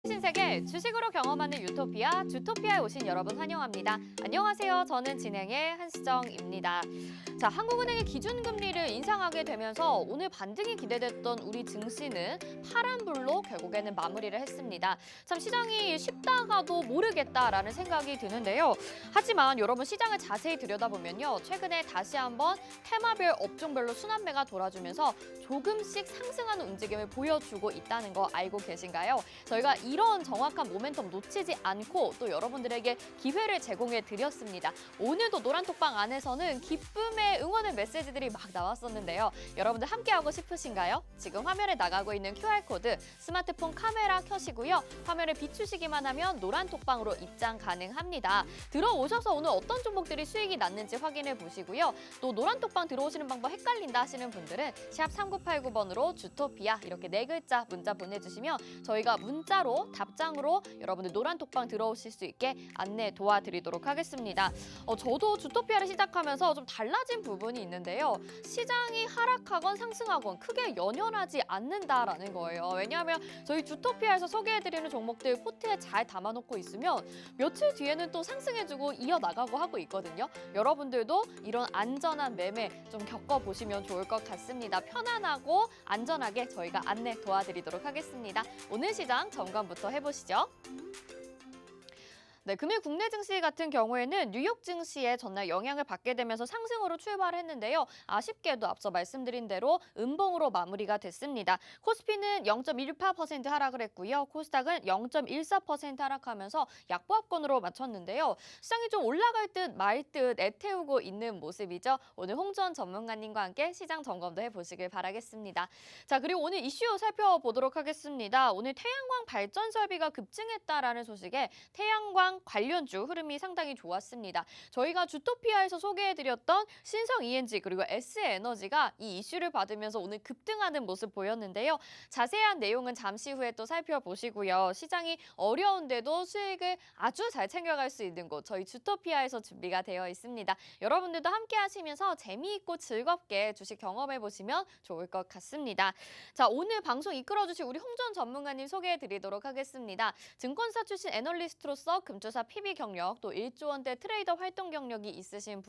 신세계 주식으로 경험하는 유토피아, 주토피아에 오신 여러분 환영합니다. 안녕하세요. 저는 진행의 한수정입니다. 자, 한국은행의 기준금리를 인상하게 되면서 오늘 반등이 기대됐던 우리 증시는 파란불로 결국에는 마무리를 했습니다. 참 시장이 쉽다가도 모르겠다라는 생각이 드는데요. 하지만 여러분 시장을 자세히 들여다보면요. 최근에 다시 한번 테마별 업종별로 순환매가 돌아주면서 조금씩 상승하는 움직임을 보여주고 있다는 거 알고 계신가요? 저희가 이런 정확한 모멘텀 놓치지 않고 또 여러분들에게 기회를 제공해 드렸습니다. 오늘도 노란톡방 안에서는 기쁨의 응원의 메시지들이 막 나왔었는데요. 여러분들 함께하고 싶으신가요? 지금 화면에 나가고 있는 QR코드 스마트폰 카메라 켜시고요. 화면을 비추시기만 하면 노란톡방으로 입장 가능합니다. 들어오셔서 오늘 어떤 종목들이 수익이 났는지 확인해 보시고요. 또 노란톡방 들어오시는 방법 헷갈린다 하시는 분들은 샵 3989번으로 주토피아 이렇게 4글자 문자 보내주시면 저희가 문자로 답장으로 여러분들 노란톡방 들어오실 수 있게 안내 도와드리도록 하겠습니다. 저도 주토피아를 시작하면서 좀 달라진 부분이 있는데요. 시장이 하락하건 상승하건 크게 연연하지 않는다라는 거예요. 왜냐하면 저희 주토피아에서 소개해드리는 종목들 포트에 잘 담아놓고 있으면 며칠 뒤에는 또 상승해주고 이어나가고 하고 있거든요. 여러분들도 이런 안전한 매매 좀 겪어보시면 좋을 것 같습니다. 편안하고 안전하게 저희가 안내 도와드리도록 하겠습니다. 오늘 시장 점검부터 해보시죠. 네, 금일 국내 증시 같은 경우에는 뉴욕 증시에 전날 영향을 받게 되면서 상승으로 출발했는데요. 아쉽게도 앞서 말씀드린 대로 음봉으로 마무리가 됐습니다. 코스피는 0.18% 하락을 했고요. 코스닥은 0.14% 하락하면서 약보합권으로 맞췄는데요. 시장이 좀 올라갈 듯 말 듯 애태우고 있는 모습이죠. 오늘 홍주원 전문가님과 함께 시장 점검도 해보시길 바라겠습니다. 자, 그리고 오늘 이슈 살펴보도록 하겠습니다. 오늘 태양광 발전 설비가 급증했다라는 소식에 태양광 관련주 흐름이 상당히 좋았습니다. 저희가 주토피아에서 소개해드렸던 신성 ENG 그리고 S에너지가 이 이슈를 받으면서 오늘 급등하는 모습 보였는데요. 자세한 내용은 잠시 후에 또 살펴보시고요. 시장이 어려운데도 수익을 아주 잘 챙겨갈 수 있는 곳 저희 주토피아에서 준비가 되어 있습니다. 여러분들도 함께 하시면서 재미있고 즐겁게 주식 경험해보시면 좋을 것 같습니다. 자, 오늘 방송 이끌어주실 우리 홍전 전문가님 소개해드리도록 하겠습니다. 증권사 출신 애널리스트로서 금주사 PB 경력, 또 1조 원대 트레이더 활동 경력이 있으신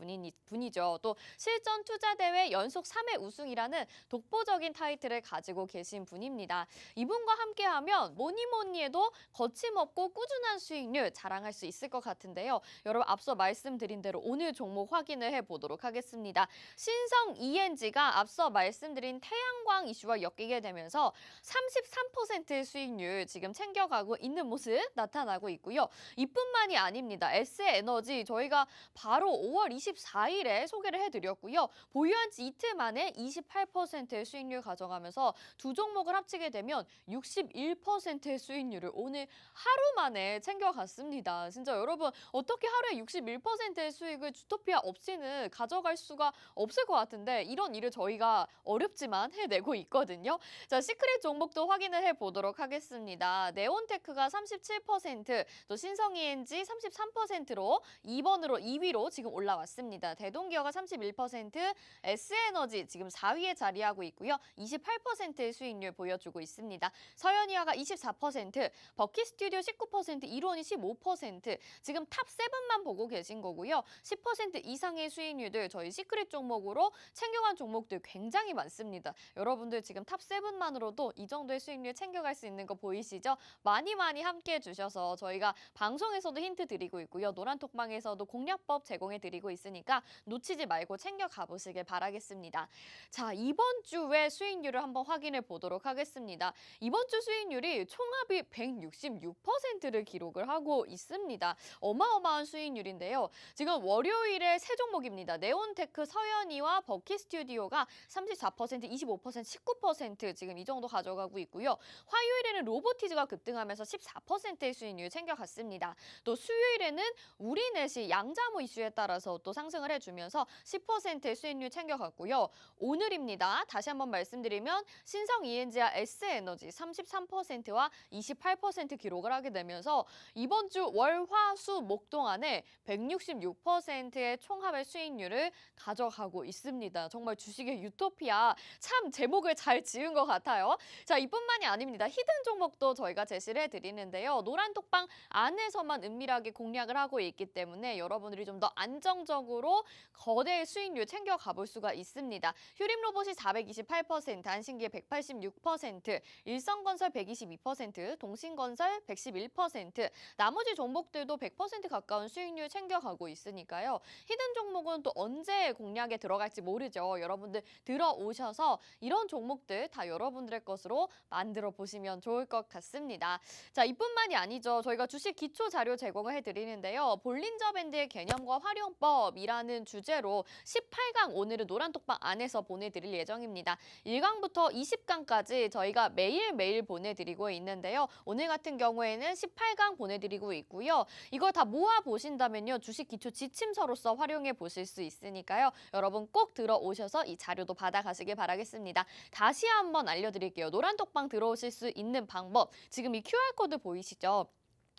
분이죠. 또 실전 투자 대회 연속 3회 우승이라는 독보적인 타이틀을 가지고 계신 분입니다. 이분과 함께하면 뭐니 해도 거침없고 꾸준한 수익률 자랑할 수 있을 것 같은데요. 여러분 앞서 말씀드린 대로 오늘 종목 확인을 해보도록 하겠습니다. 신성 ENG가 앞서 말씀드린 태양광 이슈와 엮이게 되면서 33%의 수익률 지금 챙겨가고 있는 모습 나타나고 있고요. 이뿐만이 아닙니다. S에너지 저희가 바로 5월 24일에 소개를 해드렸고요. 보유한 지 이틀 만에 28%의 수익률 가져가면서 두 종목을 합치게 되면 61%의 수익률을 오늘 하루 만에 챙겨갔습니다. 진짜 여러분 어떻게 하루에 61%의 수익을 주토피아 없이는 가져갈 수가 없을 것 같은데 이런 일을 저희가 어렵지만 해내고 있거든요. 자, 시크릿 종목도 확인을 해보도록 하겠습니다. 네온테크가 37%, 또 신성 ENG 33%로 2위로 지금 올라왔습니다. 대동기어가 31%, S에너지 지금 4위에 자리하고 있고요. 28%의 수익률 보여주고 있습니다. 서현이화가 24%, 버킷스튜디오 19%, 이론이 15%, 지금 탑 7만 보고 계신 거고요. 10% 이상의 수익률들 저희 시크릿 종목으로 챙겨간 종목들 굉장히 많습니다. 여러분들 지금 탑 7만으로도 이 정도의 수익률 챙겨갈 수 있는 거 보이시죠? 많이 함께해 주셔서 저희가 방송에서도 힌트 드리고 있고요. 노란톡방에서도 공략법 제공해 드리고 있으니까 놓치지 말고 챙겨 가보시길 바라겠습니다. 자, 이번 주의 수익률을 한번 확인해 보도록 하겠습니다. 이번 주 수익률이 총합이 166%를 기록을 하고 있습니다. 어마어마한 수익률인데요. 지금 월요일에 세 종목입니다. 네온테크, 서현이와 버킷스튜디오가 34%, 25%, 19% 지금 이 정도 가져가고 있고요. 화요일에는 로보티즈가 급등하면서 14%의 수익률 챙겨갔습니다. 또 수요일에는 우리넷이 양자모 이슈에 따라서 또 상승을 해주면서 10%의 수익률 챙겨갔고요. 오늘입니다. 다시 한번 말씀드리면 신성 ENG와 S에너지 33%와 28% 기록을 하게 되면서 이번 주 월, 화, 수, 목 동안에 166%의 총합의 수익률을 가져가고 있습니다. 정말 주식의 유토피아, 참 제목을 잘 지은 것 같아요. 자, 이뿐만이 아닙니다. 히든 종목도 저희가 제시를 해드리는데요. 노란톡방 안에서만 은밀하게 공략을 하고 있기 때문에 여러분들이 좀 더 안정적으로 거대 수익률 챙겨가 볼 수가 있습니다. 휴림로봇이 428%, 한신기의 186%, 일성건설 122%, 동신건설 111%, 나머지 종목들도 100% 가까운 수익률 챙겨가고 있으니까요. 히든 종목은 또 언제 공략에 들어갈지 모르죠. 여러분들 들어오셔서 이런 종목들 다 여러분들의 것으로 만들어 보시면 좋을 것 같습니다. 자, 이뿐만이 아니죠. 저희가 주식 기초 자료 제공을 해드리는데요. 볼린저 밴드의 개념과 활용법이라는 주제로 18강 오늘은 노란톡방 안에서 보내드릴 예정입니다. 1강부터 20강까지 저희가 매일매일 보내드리고 있는데요. 오늘 같은 경우에는 18강 보내드리고 있고요. 이걸 다 모아보신다면요. 주식 기초 지침서로서 활용해 보실 수 있으니까요. 여러분 꼭 들어오셔서 이 자료도 받아가시길 바라겠습니다. 다시 한번 알려드릴게요. 노란톡방 들어오실 수 있는 방법. 지금 이 QR코드 보이시죠?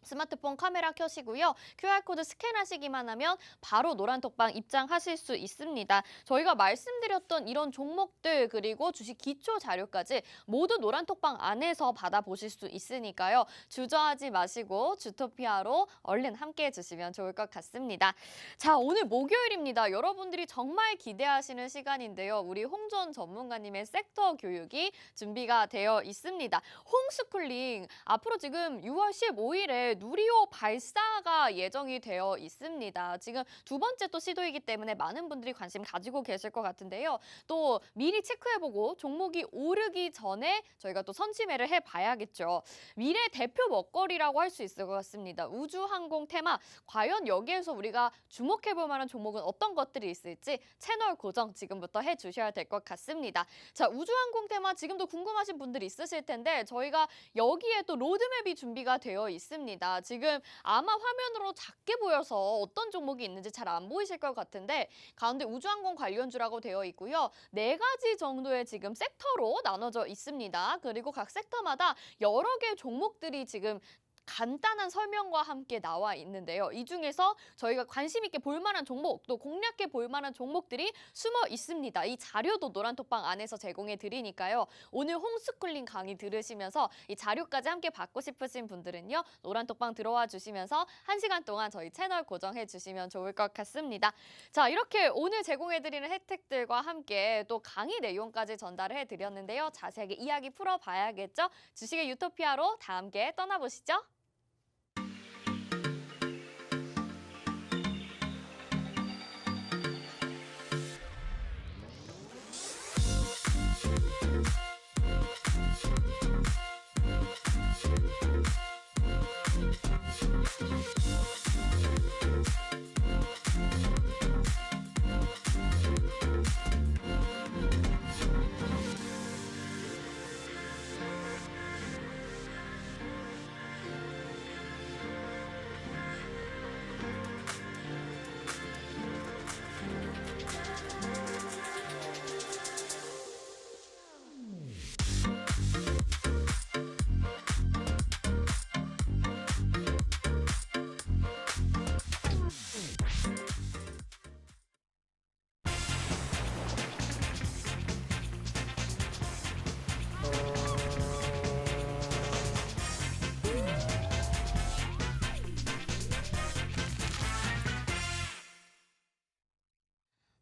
스마트폰 카메라 켜시고요. QR코드 스캔하시기만 하면 바로 노란톡방 입장하실 수 있습니다. 저희가 말씀드렸던 이런 종목들 그리고 주식 기초 자료까지 모두 노란톡방 안에서 받아보실 수 있으니까요. 주저하지 마시고 주토피아로 얼른 함께 해주시면 좋을 것 같습니다. 자, 오늘 목요일입니다. 여러분들이 정말 기대하시는 시간인데요. 우리 홍전 전문가님의 섹터 교육이 준비가 되어 있습니다. 홈스쿨링 앞으로 지금 6월 15일에 누리호 발사가 예정이 되어 있습니다. 지금 두 번째 또 시도이기 때문에 많은 분들이 관심 가지고 계실 것 같은데요. 또 미리 체크해보고 종목이 오르기 전에 저희가 또 선취매를 해봐야겠죠. 미래 대표 먹거리라고 할 수 있을 것 같습니다. 우주항공 테마, 과연 여기에서 우리가 주목해볼 만한 종목은 어떤 것들이 있을지 채널 고정 지금부터 해주셔야 될 것 같습니다. 자, 우주항공 테마 지금도 궁금하신 분들이 있으실 텐데 저희가 여기에 또 로드맵이 준비가 되어 있습니다. 지금 아마 화면으로 작게 보여서 어떤 종목이 있는지 잘 안 보이실 것 같은데 가운데 우주항공 관련주라고 되어 있고요. 4가지 정도의 지금 섹터로 나눠져 있습니다. 그리고 각 섹터마다 여러 개의 종목들이 지금 간단한 설명과 함께 나와 있는데요. 이 중에서 저희가 관심 있게 볼 만한 종목, 또 공략해 볼 만한 종목들이 숨어 있습니다. 이 자료도 노란톡방 안에서 제공해 드리니까요. 오늘 홈스쿨링 강의 들으시면서 이 자료까지 함께 받고 싶으신 분들은요. 노란톡방 들어와 주시면서 1시간 동안 저희 채널 고정해 주시면 좋을 것 같습니다. 자, 이렇게 오늘 제공해 드리는 혜택들과 함께 또 강의 내용까지 전달을 해 드렸는데요. 자세하게 이야기 풀어봐야겠죠? 주식의 유토피아로 다 함께 떠나보시죠.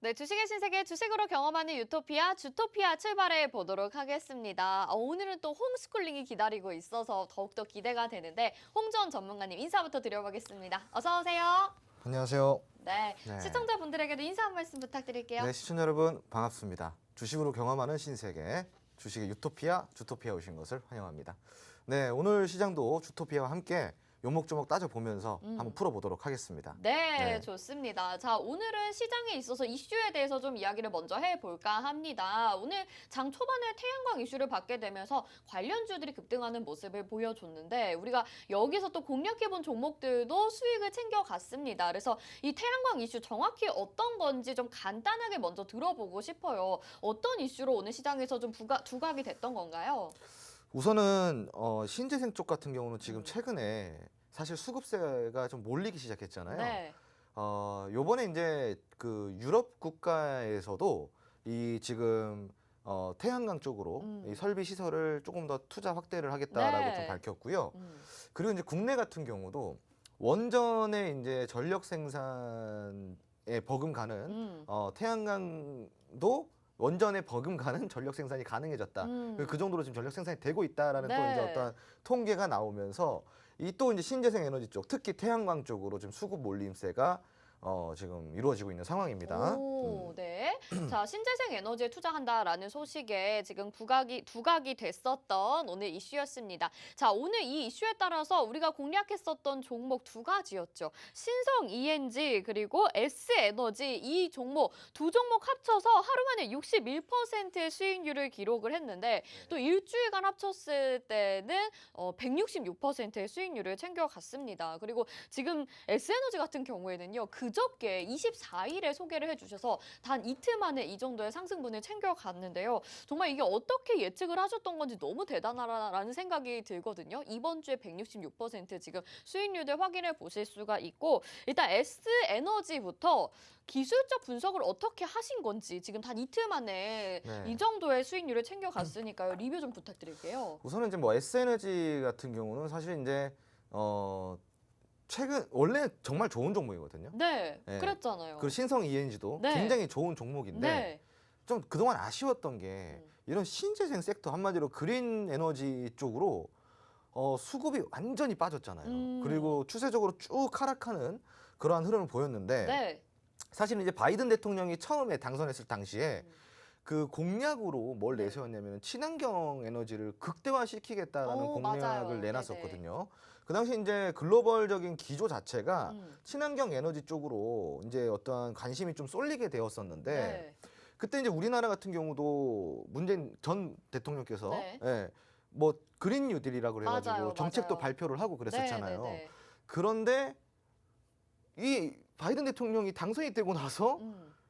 네, 주식의 신세계 주식으로 경험하는 유토피아, 주토피아 출발해 보도록 하겠습니다. 오늘은 또 홈스쿨링이 기다리고 있어서 더욱더 기대가 되는데 홍전 전문가님 인사부터 드려보겠습니다. 어서 오세요. 안녕하세요. 네, 네. 시청자분들에게도 인사 한 말씀 부탁드릴게요. 네, 시청자 여러분 반갑습니다. 주식으로 경험하는 신세계, 주식의 유토피아, 주토피아 오신 것을 환영합니다. 네, 오늘 시장도 주토피아와 함께 요목조목 따져보면서 음. 한번 풀어보도록 하겠습니다. 네, 네. 좋습니다. 자, 오늘은 시장에 있어서 이슈에 대해서 좀 이야기를 먼저 해볼까 합니다. 오늘 장 초반에 태양광 이슈를 받게 되면서 관련주들이 급등하는 모습을 보여줬는데 우리가 여기서 또 공략해본 종목들도 수익을 챙겨갔습니다. 그래서 이 태양광 이슈 정확히 어떤 건지 좀 간단하게 먼저 들어보고 싶어요. 어떤 이슈로 오늘 시장에서 좀 두각이 됐던 건가요? 우선은 신재생 쪽 같은 경우는 지금 최근에 사실 수급세가 좀 몰리기 시작했잖아요. 네. 요번에 이제 그 유럽 국가에서도 이 지금 태양광 쪽으로 이 설비 시설을 조금 더 투자 확대를 하겠다라고 네. 좀 밝혔고요. 음. 그리고 이제 국내 같은 경우도 원전의 이제 전력 생산에 버금가는 태양광도 원전에 버금가는 전력 생산이 가능해졌다. 그 정도로 지금 전력 생산이 되고 있다라는 또 네. 이제 어떤 통계가 나오면서 이 또 이제 신재생 에너지 쪽, 특히 태양광 쪽으로 지금 수급 몰림세가 지금 이루어지고 있는 상황입니다. 오, 네. 자, 신재생 에너지에 투자한다라는 소식에 지금 두각이 됐었던 오늘 이슈였습니다. 자, 오늘 이 이슈에 따라서 우리가 공략했었던 종목 두 가지였죠. 신성 ENG 그리고 S에너지 이 종목 두 종목 합쳐서 하루 만에 61%의 수익률을 기록을 했는데 또 일주일간 합쳤을 때는 166%의 수익률을 챙겨갔습니다. 그리고 지금 S에너지 같은 경우에는요. 그저께 24일에 소개를 해주셔서 단 이틀 만에 이 정도의 상승분을 챙겨갔는데요. 정말 이게 어떻게 예측을 하셨던 건지 너무 대단하다라는 생각이 들거든요. 이번 주에 166% 지금 수익률을 확인해 보실 수가 있고 일단 S에너지부터 기술적 분석을 어떻게 하신 건지 지금 단 이틀 만에 네. 이 정도의 수익률을 챙겨갔으니까요. 리뷰 좀 부탁드릴게요. 우선은 이제 뭐 S에너지 같은 경우는 사실 이제 최근 원래 정말 좋은 종목이거든요. 네, 네. 그랬잖아요. 그리고 신성 ENG도 네. 굉장히 좋은 종목인데 네. 좀 그동안 아쉬웠던 게 이런 신재생 섹터 한마디로 그린 에너지 쪽으로 수급이 완전히 빠졌잖아요. 그리고 추세적으로 쭉 하락하는 그러한 흐름을 보였는데 네. 사실 이제 바이든 대통령이 처음에 당선했을 당시에 그 공약으로 뭘 내세웠냐면 친환경 에너지를 극대화시키겠다라는 공약을 맞아요. 내놨었거든요. 그 당시 이제 글로벌적인 기조 자체가 음. 친환경 에너지 쪽으로 이제 어떠한 관심이 좀 쏠리게 되었었는데 네. 그때 이제 우리나라 같은 경우도 문재인 전 대통령께서 네. 뭐 그린 뉴딜이라고 그래가지고 맞아요, 정책도 맞아요. 발표를 하고 그랬었잖아요. 네. 그런데 이 바이든 대통령이 당선이 되고 나서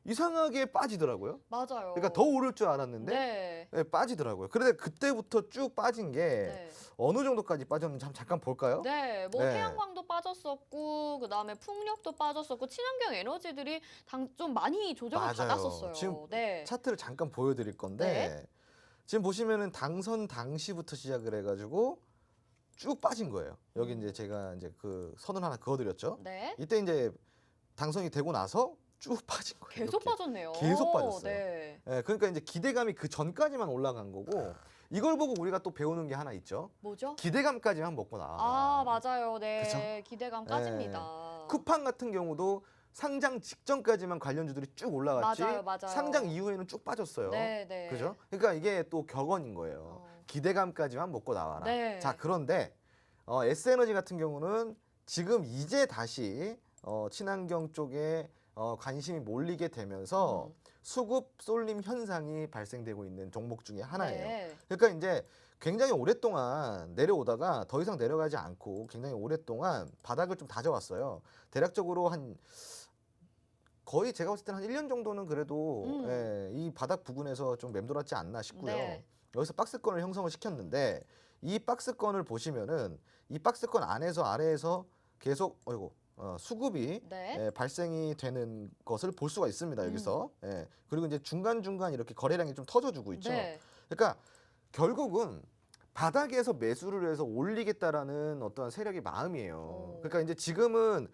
이상하게 빠지더라고요. 맞아요. 그러니까 더 오를 줄 알았는데 네. 네, 빠지더라고요. 그런데 그때부터 쭉 빠진 게 네. 어느 정도까지 빠졌는지 잠깐 볼까요? 네, 뭐 네. 태양광도 빠졌었고 그다음에 풍력도 빠졌었고 친환경 에너지들이 좀 많이 조정을 맞아요. 받았었어요. 지금 네. 차트를 잠깐 보여드릴 건데 지금 보시면은 당선 당시부터 시작을 해가지고 쭉 빠진 거예요. 여기 이제 제가 이제 그 선을 하나 그어드렸죠. 네. 이때 이제 당선이 되고 나서 쭉 빠진 거예요. 계속 이렇게. 빠졌네요. 계속 빠졌어요. 네. 예, 그러니까 이제 기대감이 그 전까지만 올라간 거고 이걸 보고 우리가 또 배우는 게 하나 있죠. 뭐죠? 기대감까지만 먹고 나와. 아, 맞아요. 네. 그쵸? 기대감 까집니다. 쿠팡 같은 경우도 상장 직전까지만 관련주들이 쭉 올라갔지 맞아요. 상장 이후에는 쭉 빠졌어요. 네. 그죠? 그러니까 이게 또 격언인 거예요. 기대감까지만 먹고 나와라. 네. 자, 그런데 S에너지 같은 경우는 지금 이제 다시 친환경 쪽에 관심이 몰리게 되면서 수급 쏠림 현상이 발생되고 있는 종목 중에 하나예요. 네. 그러니까 이제 굉장히 오랫동안 내려오다가 더 이상 내려가지 않고 굉장히 오랫동안 바닥을 좀 다져왔어요. 대략적으로 한 거의 제가 봤을 때는 한 1년 정도는 그래도 이 바닥 부근에서 좀 맴돌았지 않나 싶고요. 네. 여기서 박스권을 형성을 시켰는데 이 박스권을 보시면은 이 박스권 안에서 아래에서 계속 수급이 네. 발생이 되는 것을 볼 수가 있습니다. 여기서. 그리고 이제 중간중간 이렇게 거래량이 좀 터져주고 있죠. 네. 그러니까 결국은 바닥에서 매수를 해서 올리겠다라는 어떤 세력의 마음이에요. 그러니까 이제 지금은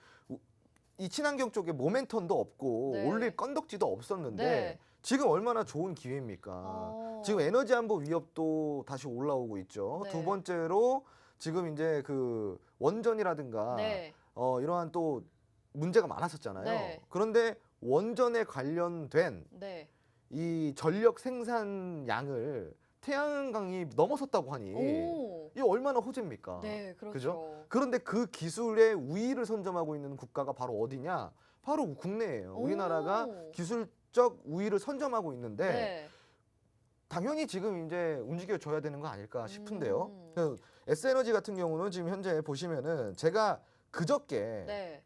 이 친환경 쪽에 모멘텀도 없고 네. 올릴 건덕지도 없었는데 네. 지금 얼마나 좋은 기회입니까? 지금 에너지 안보 위협도 다시 올라오고 있죠. 네. 두 번째로 지금 이제 그 원전이라든가 네. 이러한 또 문제가 많았었잖아요. 네. 그런데 원전에 관련된 네. 이 전력 생산량을 태양광이 넘어섰다고 하니 오. 이 얼마나 호재입니까? 네, 그렇죠. 그죠? 그런데 그 기술의 우위를 선점하고 있는 국가가 바로 어디냐? 바로 국내예요. 우리나라가 오. 기술적 우위를 선점하고 있는데 네. 당연히 지금 이제 움직여줘야 되는 거 아닐까 싶은데요. 음. 그 S에너지 같은 경우는 지금 현재 보시면은 제가 그저께 네.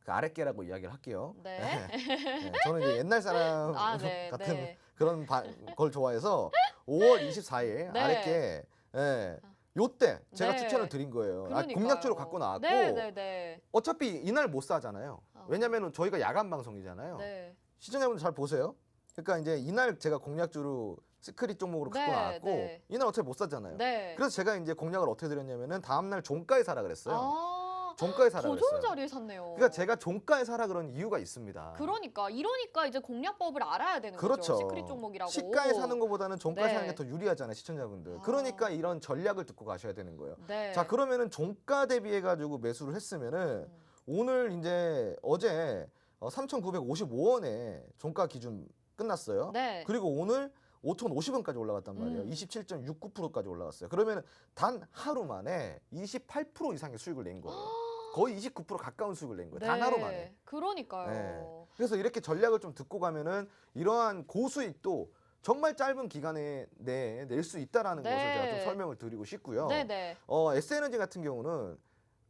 그 아랫개라고 이야기를 할게요. 네. 네, 저는 이제 옛날 사람 아, 네. 같은 네. 그런 걸 좋아해서 5월 24일 네. 아랫개 요때 제가 네. 추천을 드린 거예요. 그러니까요. 공략주로 갖고 나왔고 네, 네, 네. 어차피 이날 못 사잖아요. 어. 왜냐면은 저희가 야간 방송이잖아요. 네. 시청자분들 잘 보세요. 그러니까 이제 이날 제가 공략주로 시크릿 종목으로 갖고 네, 나왔고 네. 이날 어차피 못 사잖아요. 네. 그래서 제가 이제 공략을 어떻게 드렸냐면은 다음날 종가에 사라 그랬어요. 아, 종가에 사라 더 그랬어요. 좋은 자리에 샀네요. 그러니까 제가 종가에 사라 그런 이유가 있습니다. 이러니까 이제 공략법을 알아야 되는 그렇죠. 거죠. 시크릿 종목이라고. 시가에 사는 것보다는 종가에 네. 사는 게 더 유리하잖아요, 시청자분들. 아. 그러니까 이런 전략을 듣고 가셔야 되는 거예요. 네. 자, 그러면은 종가 대비해 가지고 매수를 했으면은 오늘 이제 어제 3,955원에 종가 기준 끝났어요. 네. 그리고 오늘 5,050원까지 올라갔단 말이에요. 27.69%까지 올라갔어요. 그러면 단 하루 만에 28% 이상의 수익을 낸 거예요. 거의 29% 가까운 수익을 낸 거예요. 단 하루 만에. 그러니까요. 네. 그래서 이렇게 전략을 좀 듣고 가면은 이러한 고수익도 정말 짧은 기간에 내에 낼 수 있다라는 네. 것을 제가 좀 설명을 드리고 싶고요. 네네. S에너지 같은 경우는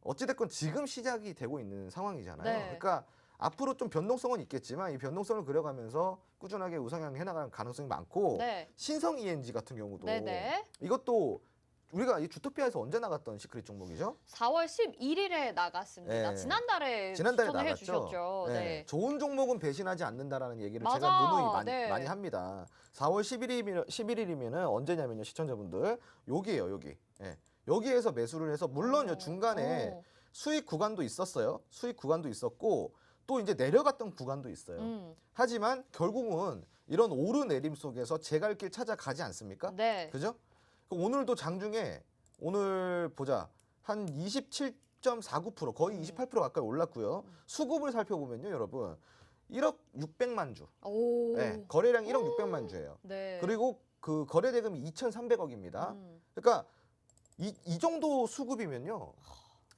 어찌됐건 지금 시작이 되고 있는 상황이잖아요. 네. 그러니까 앞으로 좀 변동성은 있겠지만 이 변동성을 그려가면서 꾸준하게 우상향 해나갈 가능성이 많고 네. 신성 ENG 같은 경우도 네네. 이것도 우리가 이 주토피아에서 언제 나갔던 시크릿 종목이죠? 4월 11일에 나갔습니다. 네. 지난달에 지난달에 추천을 나갔죠. 해주셨죠. 네. 좋은 종목은 배신하지 않는다라는 얘기를 맞아. 제가 누누이 네. 많이 합니다. 4월 11일이면은 언제냐면요, 시청자분들 여기에요, 여기. 예. 여기에서 매수를 해서 물론요 중간에 어. 수익 구간도 있었어요. 수익 구간도 있었고 또 이제 내려갔던 구간도 있어요. 하지만 결국은 이런 오르내림 속에서 제 갈 길 찾아가지 않습니까? 네. 그죠? 오늘도 장중에 오늘 보자 한 27.49% 거의 28% 가까이 올랐고요. 수급을 살펴보면요, 여러분 1억 600만 주. 오. 네, 거래량 1억 600만 주예요. 네. 그리고 그 거래 대금이 2,300억입니다. 음. 그러니까 이 정도 수급이면요.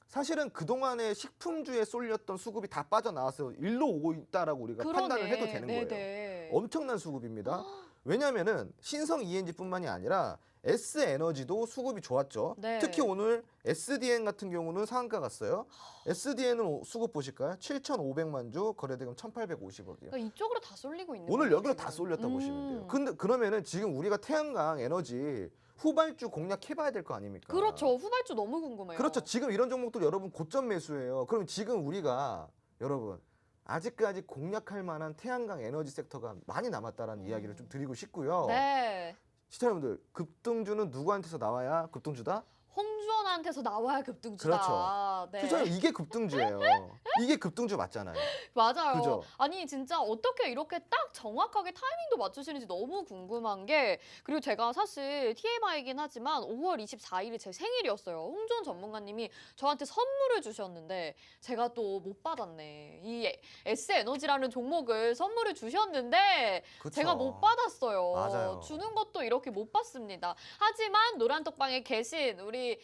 사실은 그동안에 식품주에 쏠렸던 수급이 다 빠져나와서 일로 오고 있다라고 우리가 판단을 해도 되는 거예요. 네네. 엄청난 수급입니다. 왜냐하면은 신성 ENG뿐만이 아니라 S에너지도 수급이 좋았죠. 네. 특히 오늘 SDN 같은 경우는 상한가 갔어요. SDN은 수급 보실까요? 7,500만 주, 거래대금 1,850억이에요. 그러니까 이쪽으로 다 쏠리고 있는 오늘 거예요, 여기로 지금. 다 쏠렸다 보시면 돼요. 음. 근데 그러면은 지금 우리가 태양광 에너지 후발주 공략해봐야 될 거 아닙니까? 그렇죠. 후발주 너무 궁금해요. 그렇죠. 지금 이런 종목들 여러분 고점 매수예요. 그럼 지금 우리가 여러분 아직까지 공략할 만한 태양광 에너지 섹터가 많이 남았다라는 이야기를 좀 드리고 싶고요. 네. 시청자분들 급등주는 누구한테서 나와야 급등주다? 홍주원한테서 나와야 급등주다. 그렇죠. 네. 시청자 이게 급등주예요. 이게 급등주 맞잖아요. 맞아요. 그죠? 아니 진짜 어떻게 이렇게 딱 정확하게 타이밍도 맞추시는지 너무 궁금한 게 그리고 제가 사실 TMI이긴 하지만 5월 24일이 제 생일이었어요. 홍주원 전문가님이 저한테 선물을 주셨는데 제가 또 못 받았네. 이 S에너지라는 종목을 선물을 주셨는데 그쵸. 제가 못 받았어요. 맞아요. 주는 것도 이렇게 못 받습니다. 하지만 노란톡방에 계신 우리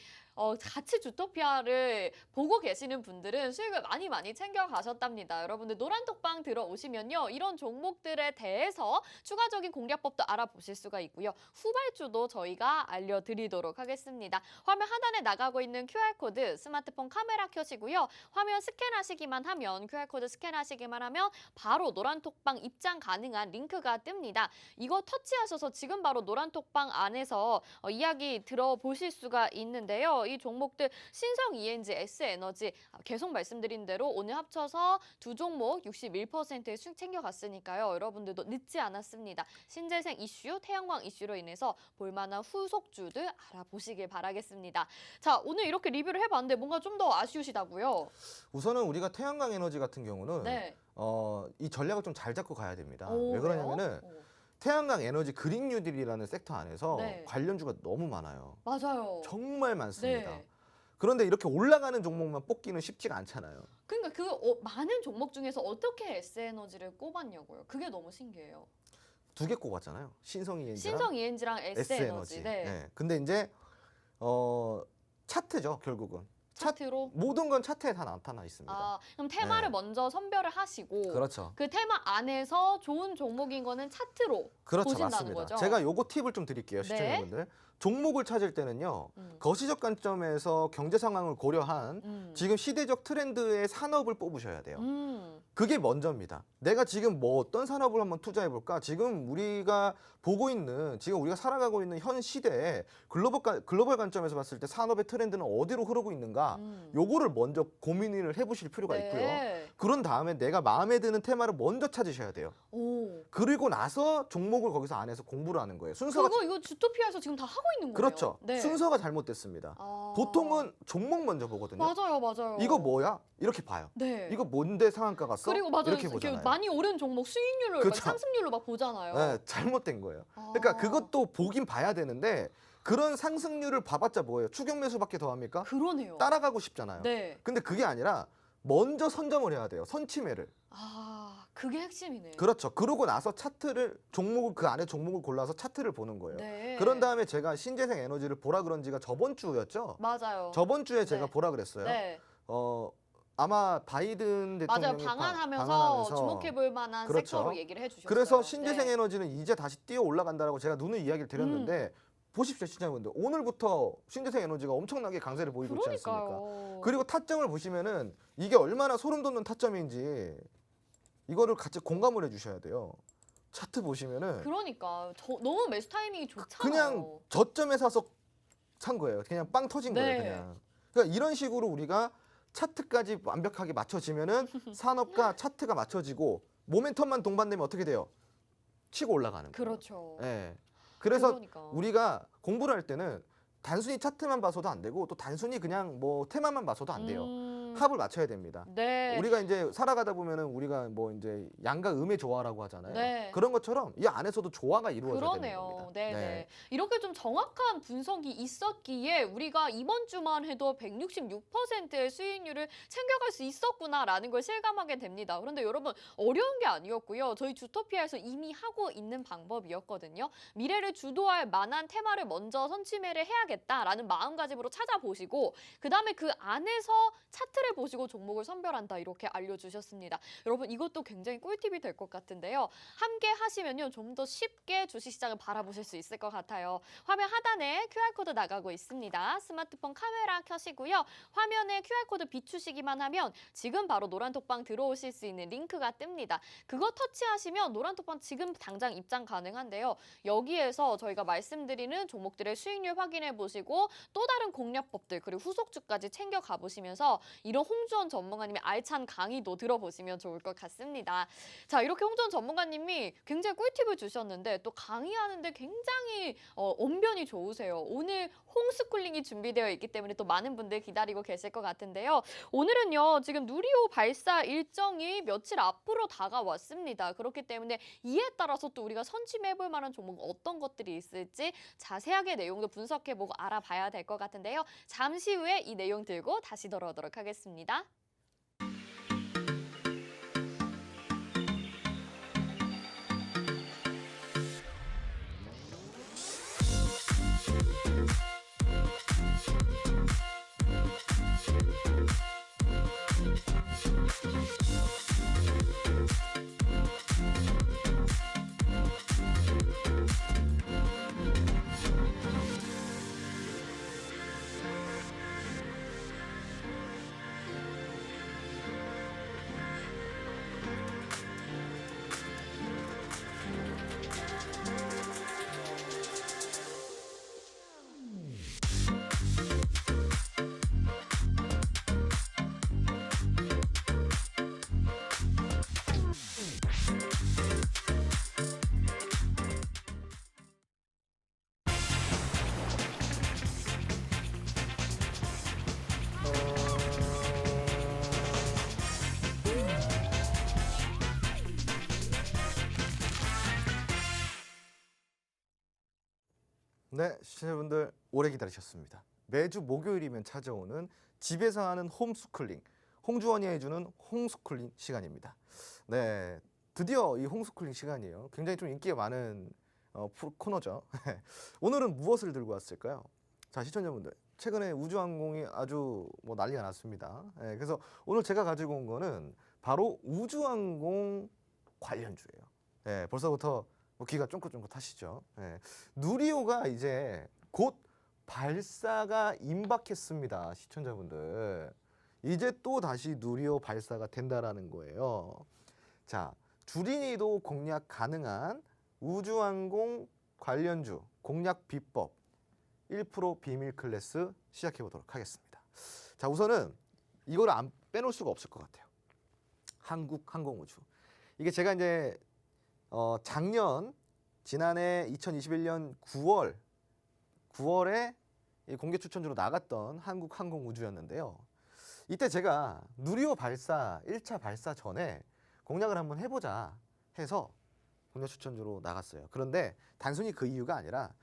같이 주토피아를 보고 계시는 분들은 수익을 많이 챙겨 가셨답니다. 여러분들 노란톡방 들어오시면요. 이런 종목들에 대해서 추가적인 공략법도 알아보실 수가 있고요. 후발주도 저희가 알려드리도록 하겠습니다. 화면 하단에 나가고 있는 QR코드 스마트폰 카메라 켜시고요. 화면 스캔하시기만 하면 QR코드 스캔하시기만 하면 바로 노란톡방 입장 가능한 링크가 뜹니다. 이거 터치하셔서 지금 바로 노란톡방 안에서 이야기 들어보실 수가 있는데요. 이 종목들 신성 ENG, S에너지 계속 말씀드린 대로 오늘 합쳐서 두 종목 61%의 수익 챙겨갔으니까요. 여러분들도 늦지 않았습니다. 신재생 이슈, 태양광 이슈로 인해서 볼만한 후속주들 알아보시길 바라겠습니다. 자, 오늘 이렇게 리뷰를 해봤는데 뭔가 좀 더 아쉬우시다고요? 우선은 우리가 태양광 에너지 같은 경우는 네. 이 전략을 좀 잘 잡고 가야 됩니다. 오, 왜 그러냐면은 왜요? 태양광 에너지 그린 뉴딜이라는 섹터 안에서 네. 관련주가 너무 많아요. 맞아요. 정말 많습니다. 네. 그런데 이렇게 올라가는 종목만 뽑기는 쉽지가 않잖아요. 그러니까 그 많은 종목 중에서 어떻게 S에너지를 꼽았냐고요. 그게 너무 신기해요. 두 개 꼽았잖아요. 신성 ENG랑 신성 ENG랑 S에너지. S에너지. 네. 네. 근데 이제 차트죠, 결국은. 차트로. 모든 건 차트에 다 나타나 있습니다. 아, 그럼 테마를 네. 먼저 선별을 하시고 그렇죠. 그 테마 안에서 좋은 종목인 거는 차트로 그렇죠, 보신다는 맞습니다. 거죠. 제가 요거 팁을 좀 드릴게요, 네. 시청자분들. 종목을 찾을 때는요, 음. 거시적 관점에서 경제 상황을 고려한 지금 시대적 트렌드의 산업을 뽑으셔야 돼요. 그게 먼저입니다. 내가 지금 뭐 어떤 산업을 한번 투자해 볼까? 지금 우리가 보고 있는, 지금 우리가 살아가고 있는 현 시대에 글로벌 관점에서 봤을 때 산업의 트렌드는 어디로 흐르고 있는가? 요거를 먼저 고민을 해보실 필요가 있고요. 네. 그런 다음에 내가 마음에 드는 테마를 먼저 찾으셔야 돼요. 오. 그리고 나서 종목을 거기서 안에서 공부를 하는 거예요. 순서가 그거 이거 주토피아에서 지금 다 하고 있는 거예요. 그렇죠. 네. 순서가 잘못됐습니다. 아. 보통은 종목 먼저 보거든요. 맞아요, 맞아요. 이거 뭐야? 이렇게 봐요. 네. 이거 뭔데 상한가 갔어? 그리고 맞아요. 이렇게 이렇게 보잖아요. 많이 오른 종목 수익률로 막 그쵸. 상승률로 막 보잖아요. 네, 잘못된 거예요. 아. 그러니까 그것도 보긴 봐야 되는데 그런 상승률을 봐봤자 뭐예요? 추격 매수밖에 더 합니까? 그러네요. 따라가고 싶잖아요. 네. 근데 그게 아니라 먼저 선점을 해야 돼요. 선취매를. 아, 그게 핵심이네요. 그렇죠. 그러고 나서 차트를 종목을 그 안에 종목을 골라서 차트를 보는 거예요. 네. 그런 다음에 제가 신재생 에너지를 보라 그런 지가 저번 주였죠. 맞아요. 저번 주에 제가 네. 보라 그랬어요. 네. 아마 바이든 맞아요. 대통령이 방한하면서 주목해볼 만한 그렇죠. 섹터로 얘기를 해주셨어요. 그래서 신재생 네. 에너지는 이제 다시 뛰어 올라간다라고 제가 누누이 이야기를 드렸는데 보십시오, 시청자분들. 오늘부터 신재생 에너지가 엄청나게 강세를 보이고 있지 않습니까? 그러니까요. 그리고 타점을 보시면은 이게 얼마나 소름 돋는 타점인지 이거를 같이 공감을 해주셔야 돼요. 차트 보시면은 그러니까 너무 매수 타이밍이 좋잖아요. 그냥 저점에 사서 산 거예요. 그냥 빵 터진 네. 거예요, 그냥. 그러니까 이런 식으로 우리가 차트까지 완벽하게 맞춰지면은 산업과 차트가 맞춰지고 모멘텀만 동반되면 어떻게 돼요? 치고 올라가는 거예요. 그렇죠. 예. 그래서 그러니까. 우리가 공부를 할 때는 단순히 차트만 봐서도 안 되고 또 단순히 그냥 뭐 테마만 봐서도 안 돼요. 합을 맞춰야 됩니다. 네. 우리가 이제 살아가다 보면은 우리가 뭐 이제 양과 음의 조화라고 하잖아요. 네. 그런 것처럼 이 안에서도 조화가 이루어져야 되는 그러네요. 겁니다. 네네. 이렇게 좀 정확한 분석이 있었기에 우리가 이번 주만 해도 166%의 수익률을 챙겨갈 수 있었구나라는 걸 실감하게 됩니다. 그런데 여러분 어려운 게 아니었고요. 저희 주토피아에서 이미 하고 있는 방법이었거든요. 미래를 주도할 만한 테마를 먼저 선취매를 해야겠다라는 마음가짐으로 찾아보시고 그다음에 그 안에서 차트를 보시고 종목을 선별한다 이렇게 알려주셨습니다. 여러분 이것도 굉장히 꿀팁이 될 것 같은데요. 함께 하시면요 좀 더 쉽게 주식시장을 바라보실 수 있을 것 같아요. 화면 하단에 QR코드 나가고 있습니다. 스마트폰 카메라 켜시고요. 화면에 QR코드 비추시기만 하면 지금 바로 노란톡방 들어오실 수 있는 링크가 뜹니다. 그거 터치하시면 노란톡방 지금 당장 입장 가능한데요. 여기에서 저희가 말씀드리는 종목들의 수익률 확인해 보시고 또 다른 공략법들 그리고 후속주까지 챙겨 가보시면서 이런 홍주원 전문가님의 알찬 강의도 들어보시면 좋을 것 같습니다. 자, 이렇게 홍주원 전문가님이 굉장히 꿀팁을 주셨는데 또 강의하는데 굉장히 언변이 좋으세요. 오늘 홈스쿨링이 준비되어 있기 때문에 또 많은 분들 기다리고 계실 것 같은데요. 오늘은요, 지금 누리호 발사 일정이 며칠 앞으로 다가왔습니다. 그렇기 때문에 이에 따라서 또 우리가 선침해볼 만한 종목 어떤 것들이 있을지 자세하게 내용도 분석해보고 알아봐야 될 것 같은데요. 잠시 후에 이 내용 들고 다시 돌아오도록 하겠습니다. 네, 시청자분들 오래 기다리셨습니다. 매주 목요일이면 찾아오는 집에서 하는 홈스쿨링, 홍주원이 해주는 홈스쿨링 시간입니다. 네, 드디어 이 홈스쿨링 시간이에요. 굉장히 좀 인기가 많은 코너죠. 오늘은 무엇을 들고 왔을까요? 자, 시청자분들 최근에 우주항공이 아주 뭐 난리가 났습니다. 예, 그래서 오늘 제가 가지고 온 거는 바로 우주항공 관련주예요. 예, 벌써부터 뭐 귀가 쫑긋쫑긋하시죠. 예, 누리호가 이제 곧 발사가 임박했습니다, 시청자분들. 이제 또 다시 누리호 발사가 된다라는 거예요. 자, 주린이도 공략 가능한 우주항공 관련주 공략 비법 1% 비밀 클래스 시작해 보도록 하겠습니다. 자, 우선은 이걸 안 빼놓을 수가 없을 것 같아요. 한국항공우주. 이게 제가 이제 지난해 2021년 9월에 공개 추천주로 나갔던 한국항공우주였는데요. 이때 제가 누리호 발사 1차 발사 전에 공략을 한번 해보자 해서 공략 추천주로 나갔어요. 그런데 단순히 그 이유가 아니라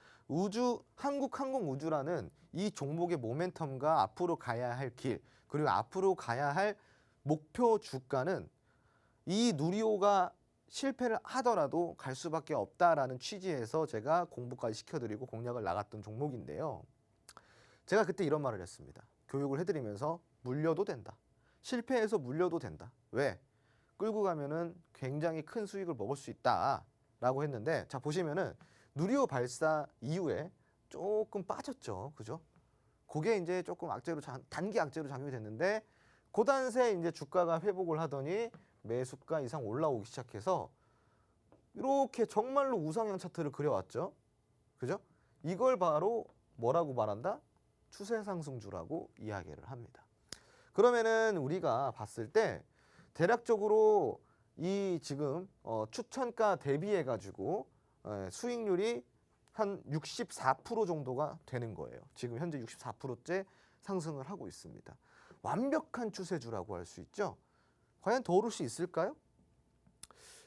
한국항공우주라는 이 종목의 모멘텀과 앞으로 가야 할 길, 그리고 앞으로 가야 할 목표 주가는 이 누리호가 실패를 하더라도 갈 수밖에 없다라는 취지에서 제가 공부까지 시켜드리고 공략을 나갔던 종목인데요. 제가 그때 이런 말을 했습니다. 교육을 해드리면서 물려도 된다. 실패해서 물려도 된다. 왜? 끌고 가면은 굉장히 큰 수익을 먹을 수 있다라고 했는데, 자 보시면은 누리호 발사 이후에 조금 빠졌죠, 그죠? 그게 이제 조금 단기 악재로 작용이 됐는데, 고단세 이제 주가가 회복을 하더니 매수가 이상 올라오기 시작해서 이렇게 정말로 우상향 차트를 그려왔죠, 그죠? 이걸 바로 뭐라고 말한다? 추세 상승주라고 이야기를 합니다. 그러면은 우리가 봤을 때 대략적으로 이 지금 추천가 대비해 가지고 수익률이 한 64% 정도가 되는 거예요. 지금 현재 64%째 상승을 하고 있습니다. 완벽한 추세주라고 할 수 있죠. 과연 더 오를 수 있을까요?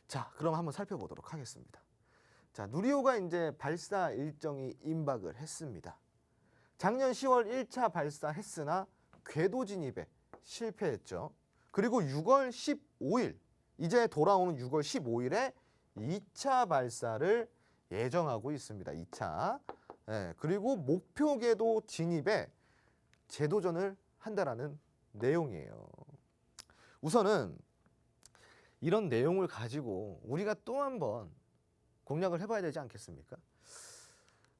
자, 그럼 한번 살펴보도록 하겠습니다. 자, 누리호가 이제 발사 일정이 임박을 했습니다. 작년 10월 1차 발사했으나 궤도 진입에 실패했죠. 그리고 6월 15일, 이제 돌아오는 6월 15일에 2차 발사를 예정하고 있습니다. 2차. 그리고 목표 궤도 진입에 재도전을 한다라는 내용이에요. 우선은 이런 내용을 가지고 우리가 또 한 번 공략을 해봐야 되지 않겠습니까?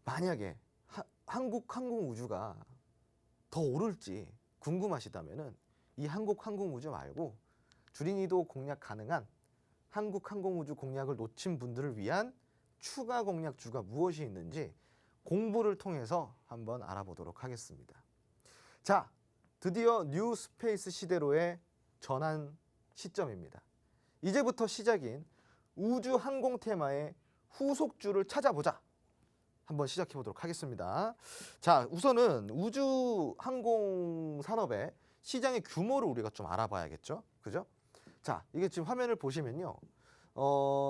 만약에 한국항공우주가 더 오를지 궁금하시다면은 이 한국항공우주 말고 주린이도 공략 가능한 한국항공우주 공략을 놓친 분들을 위한 추가 공략주가 무엇이 있는지 공부를 통해서 한번 알아보도록 하겠습니다. 자, 드디어 뉴 스페이스 시대로의 전환 시점입니다. 이제부터 시작인 우주 항공 테마의 후속주를 찾아보자. 한번 시작해 보도록 하겠습니다. 자, 우선은 우주 항공 산업의 시장의 규모를 우리가 좀 알아봐야겠죠, 그죠? 자, 이게 지금 화면을 보시면요,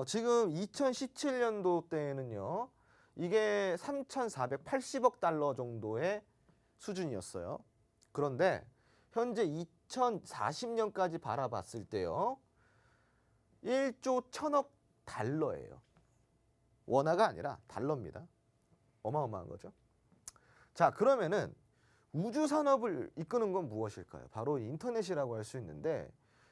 지금 2017년도 때에는요, 이게 3,480억 달러 정도의 수준이었어요. 그런데 현재 2040년까지 바라봤을 때요, 1조 1,000억 달러예요. 원화가 아니라 달러입니다. 어마어마한 거죠. 자, 그러면은 우주 산업을 이끄는 건 무엇일까요? 바로 인터넷이라고 할 수 있는데,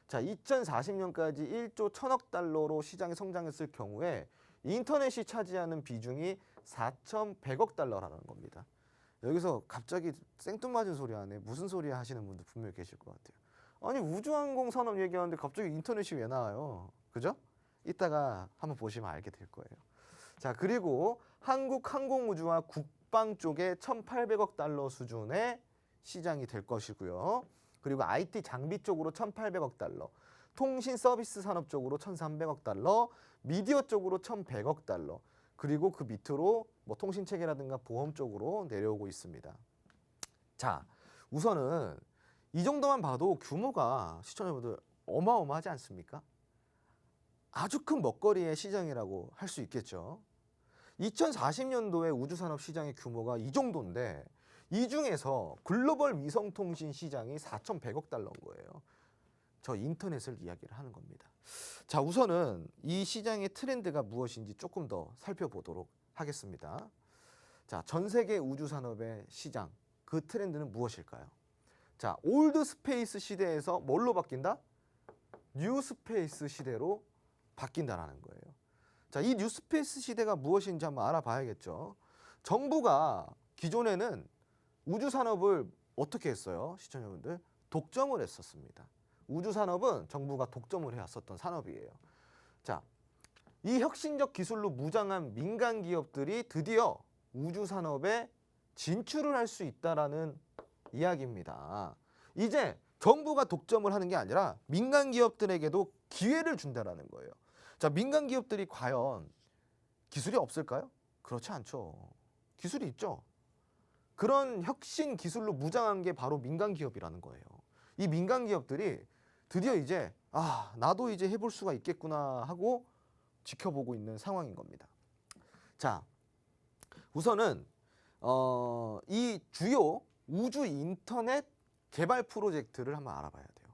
자, 2040년까지 1조 1,000억 달러로 시장이 성장했을 경우에 인터넷이 차지하는 비중이 4,100억 달러라는 겁니다. 여기서 갑자기 생뚱맞은 소리 하네, 무슨 소리 하시는 분들 분명히 계실 것 같아요. 아니, 우주항공 산업 얘기하는데 갑자기 인터넷이 왜 나와요? 그죠? 이따가 한번 보시면 알게 될 거예요. 자, 그리고 한국항공우주와 국방 쪽에 1,800억 달러 수준의 시장이 될 것이고요. 그리고 IT 장비 쪽으로 1,800억 달러, 통신 서비스 산업 쪽으로 1,300억 달러, 미디어 쪽으로 1,100억 달러, 그리고 그 밑으로 뭐 통신 체계라든가 보험 쪽으로 내려오고 있습니다. 자, 우선은 이 정도만 봐도 규모가 시청자분들 어마어마하지 않습니까? 아주 큰 먹거리의 시장이라고 할 수 있겠죠. 2040년도에 우주산업 시장의 규모가 이 정도인데, 이 중에서 글로벌 위성통신 시장이 4,100억 달러인 거예요. 저 인터넷을 이야기를 하는 겁니다. 자, 우선은 이 시장의 트렌드가 무엇인지 조금 더 살펴보도록 하겠습니다. 자, 전 세계 우주산업의 시장 그 트렌드는 무엇일까요? 자, 올드 스페이스 시대에서 뭘로 바뀐다? 뉴 스페이스 시대로 바뀐다라는 거예요. 자, 이 뉴 스페이스 시대가 무엇인지 한번 알아봐야겠죠. 정부가 기존에는 우주 산업을 어떻게 했어요? 시청자분들, 독점을 했었습니다. 우주 산업은 정부가 독점을 해왔었던 산업이에요. 자, 이 혁신적 기술로 무장한 민간 기업들이 드디어 우주 산업에 진출을 할 수 있다라는 이야기입니다. 이제 정부가 독점을 하는 게 아니라 민간 기업들에게도 기회를 준다라는 거예요. 자, 민간 기업들이 과연 기술이 없을까요? 그렇지 않죠. 기술이 있죠. 그런 혁신 기술로 무장한 게 바로 민간 기업이라는 거예요. 이 민간 기업들이 드디어 이제 나도 이제 해볼 수가 있겠구나 하고 지켜보고 있는 상황인 겁니다. 자, 우선은 이 주요 우주 인터넷 개발 프로젝트를 한번 알아봐야 돼요.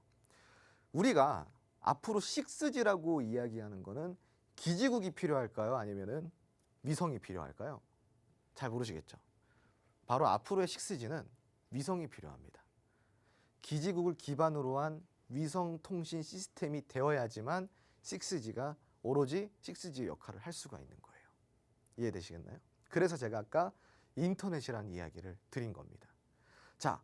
우리가 앞으로 6G라고 이야기하는 거는 기지국이 필요할까요? 아니면은 위성이 필요할까요? 잘 모르시겠죠? 바로 앞으로의 6G는 위성이 필요합니다. 기지국을 기반으로 한 위성 통신 시스템이 되어야지만 6G가 오로지 6G의 역할을 할 수가 있는 거예요. 이해되시겠나요? 그래서 제가 아까 인터넷이라는 이야기를 드린 겁니다. 자,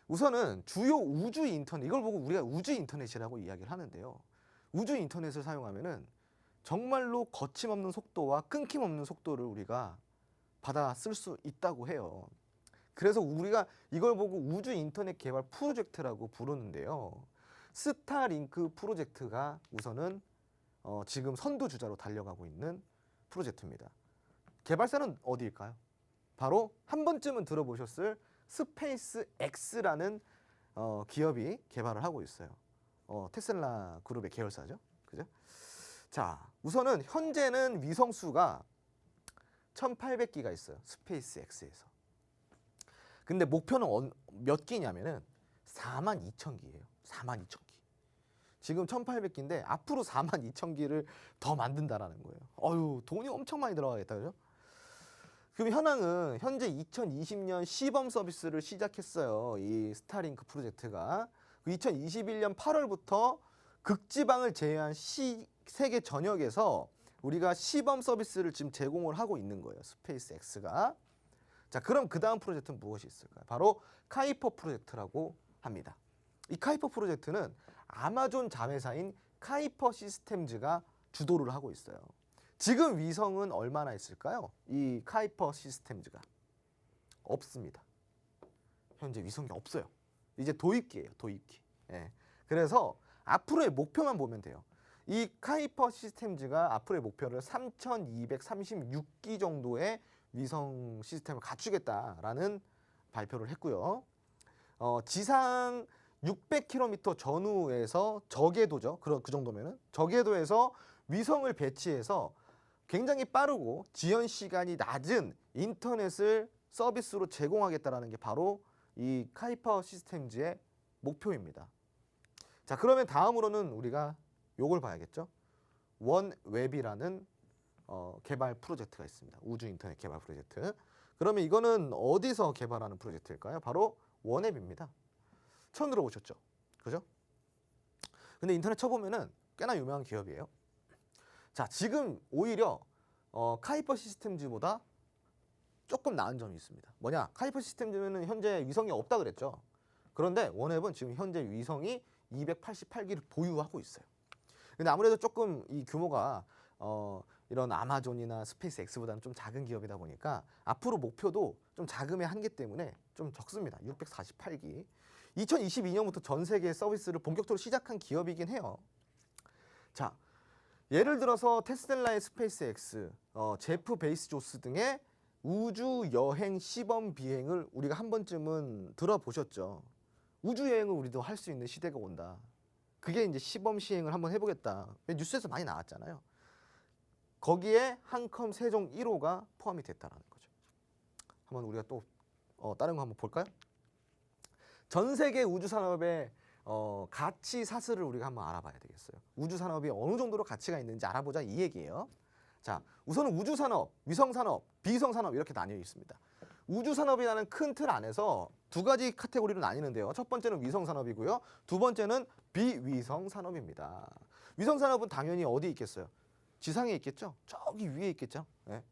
우선은 주요 우주 인터넷, 이걸 보고 우리가 우주 인터넷이라고 이야기를 하는데요. 우주 인터넷을 사용하면은 정말로 거침없는 속도와 끊김없는 속도를 우리가 받아 쓸 수 있다고 해요. 그래서 우리가 이걸 보고 우주 인터넷 개발 프로젝트라고 부르는데요. 스타링크 프로젝트가 우선은 지금 선두주자로 달려가고 있는 프로젝트입니다. 개발사는 어디일까요? 바로 한 번쯤은 들어보셨을 스페이스 X라는 기업이 개발을 하고 있어요. 테슬라 그룹의 계열사죠. 그죠? 자, 우선은 현재는 위성 수가 1800기가 있어요. 스페이스 X에서. 근데 목표는 몇 기냐면은 42,000기예요. 42,000기. 지금 1800기인데 앞으로 42,000기를 더 만든다라는 거예요. 어휴, 돈이 엄청 많이 들어가겠다. 그죠? 그럼 현황은 현재 2020년 시범 서비스를 시작했어요. 이 스타링크 프로젝트가. 2021년 8월부터 극지방을 제외한 세계 전역에서 우리가 시범 서비스를 지금 제공을 하고 있는 거예요. 스페이스 X가. 자, 그럼 그 다음 프로젝트는 무엇이 있을까요? 바로 카이퍼 프로젝트라고 합니다. 이 카이퍼 프로젝트는 아마존 자회사인 카이퍼 시스템즈가 주도를 하고 있어요. 지금 위성은 얼마나 있을까요? 이 카이퍼 시스템즈가 없습니다. 현재 위성이 없어요. 이제 도입기예요. 도입기. 예. 그래서 앞으로의 목표만 보면 돼요. 이 카이퍼 시스템즈가 앞으로의 목표를 3,236기 정도의 위성 시스템을 갖추겠다라는 발표를 했고요. 지상 600km 전후에서 저궤도죠. 그 정도면은 저궤도에서 위성을 배치해서 굉장히 빠르고 지연 시간이 낮은 인터넷을 서비스로 제공하겠다라는 게 바로 이 카이퍼 시스템즈의 목표입니다. 자, 그러면 다음으로는 우리가 요걸 봐야겠죠. 원웹이라는 개발 프로젝트가 있습니다. 우주 인터넷 개발 프로젝트. 그러면 이거는 어디서 개발하는 프로젝트일까요? 바로 원웹입니다. 처음 들어보셨죠? 그죠? 근데 인터넷 쳐보면은 꽤나 유명한 기업이에요. 자, 지금 오히려 카이퍼 시스템즈보다 조금 나은 점이 있습니다. 뭐냐? 카이퍼 시스템즈는 현재 위성이 없다 그랬죠. 그런데 원웹은 지금 현재 위성이 288기를 보유하고 있어요. 근데 아무래도 조금 이 규모가 이런 아마존이나 스페이스 X보다는 좀 작은 기업이다 보니까 앞으로 목표도 좀 자금의 한계 때문에 좀 적습니다. 648기. 2022년부터 전 세계 서비스를 본격적으로 시작한 기업이긴 해요. 자, 예를 들어서 테슬라의 스페이스 X, 제프 베이스조스 등의 우주 여행 시범 비행을 우리가 한 번쯤은 들어보셨죠. 우주 여행을 우리도 할 수 있는 시대가 온다. 그게 이제 시범 시행을 한번 해보겠다. 뉴스에서 많이 나왔잖아요. 거기에 한컴 세종 1호가 포함이 됐다라는 거죠. 한번 우리가 또 다른 거 한번 볼까요? 전 세계 우주 산업의 가치 사슬을 우리가 한번 알아봐야 되겠어요. 우주 산업이 어느 정도로 가치가 있는지 알아보자 이 얘기예요. 자, 우선은 우주 산업, 위성 산업, 비위성 산업 이렇게 나뉘어 있습니다. 우주 산업이라는 큰 틀 안에서 두 가지 카테고리로 나뉘는데요. 첫 번째는 위성 산업이고요. 두 번째는 비위성 산업입니다. 위성 산업은 당연히 어디 있겠어요? 지상에 있겠죠. 저기 위에 있겠죠. 네.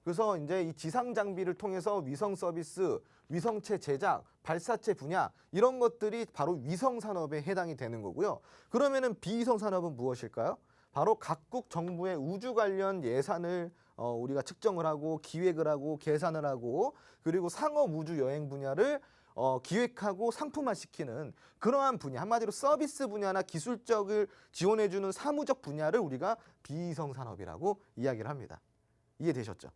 그래서 이제 이 지상 장비를 통해서 위성 서비스, 위성체 제작, 발사체 분야 이런 것들이 바로 위성 산업에 해당이 되는 거고요. 그러면은 비위성 산업은 무엇일까요? 바로 각국 정부의 우주 관련 예산을 우리가 측정을 하고 기획을 하고 계산을 하고 그리고 상업 우주 여행 분야를 기획하고 상품화시키는 그러한 분야, 한마디로 서비스 분야나 기술적을 지원해주는 사무적 분야를 우리가 비위성 산업이라고 이야기를 합니다. 이해되셨죠?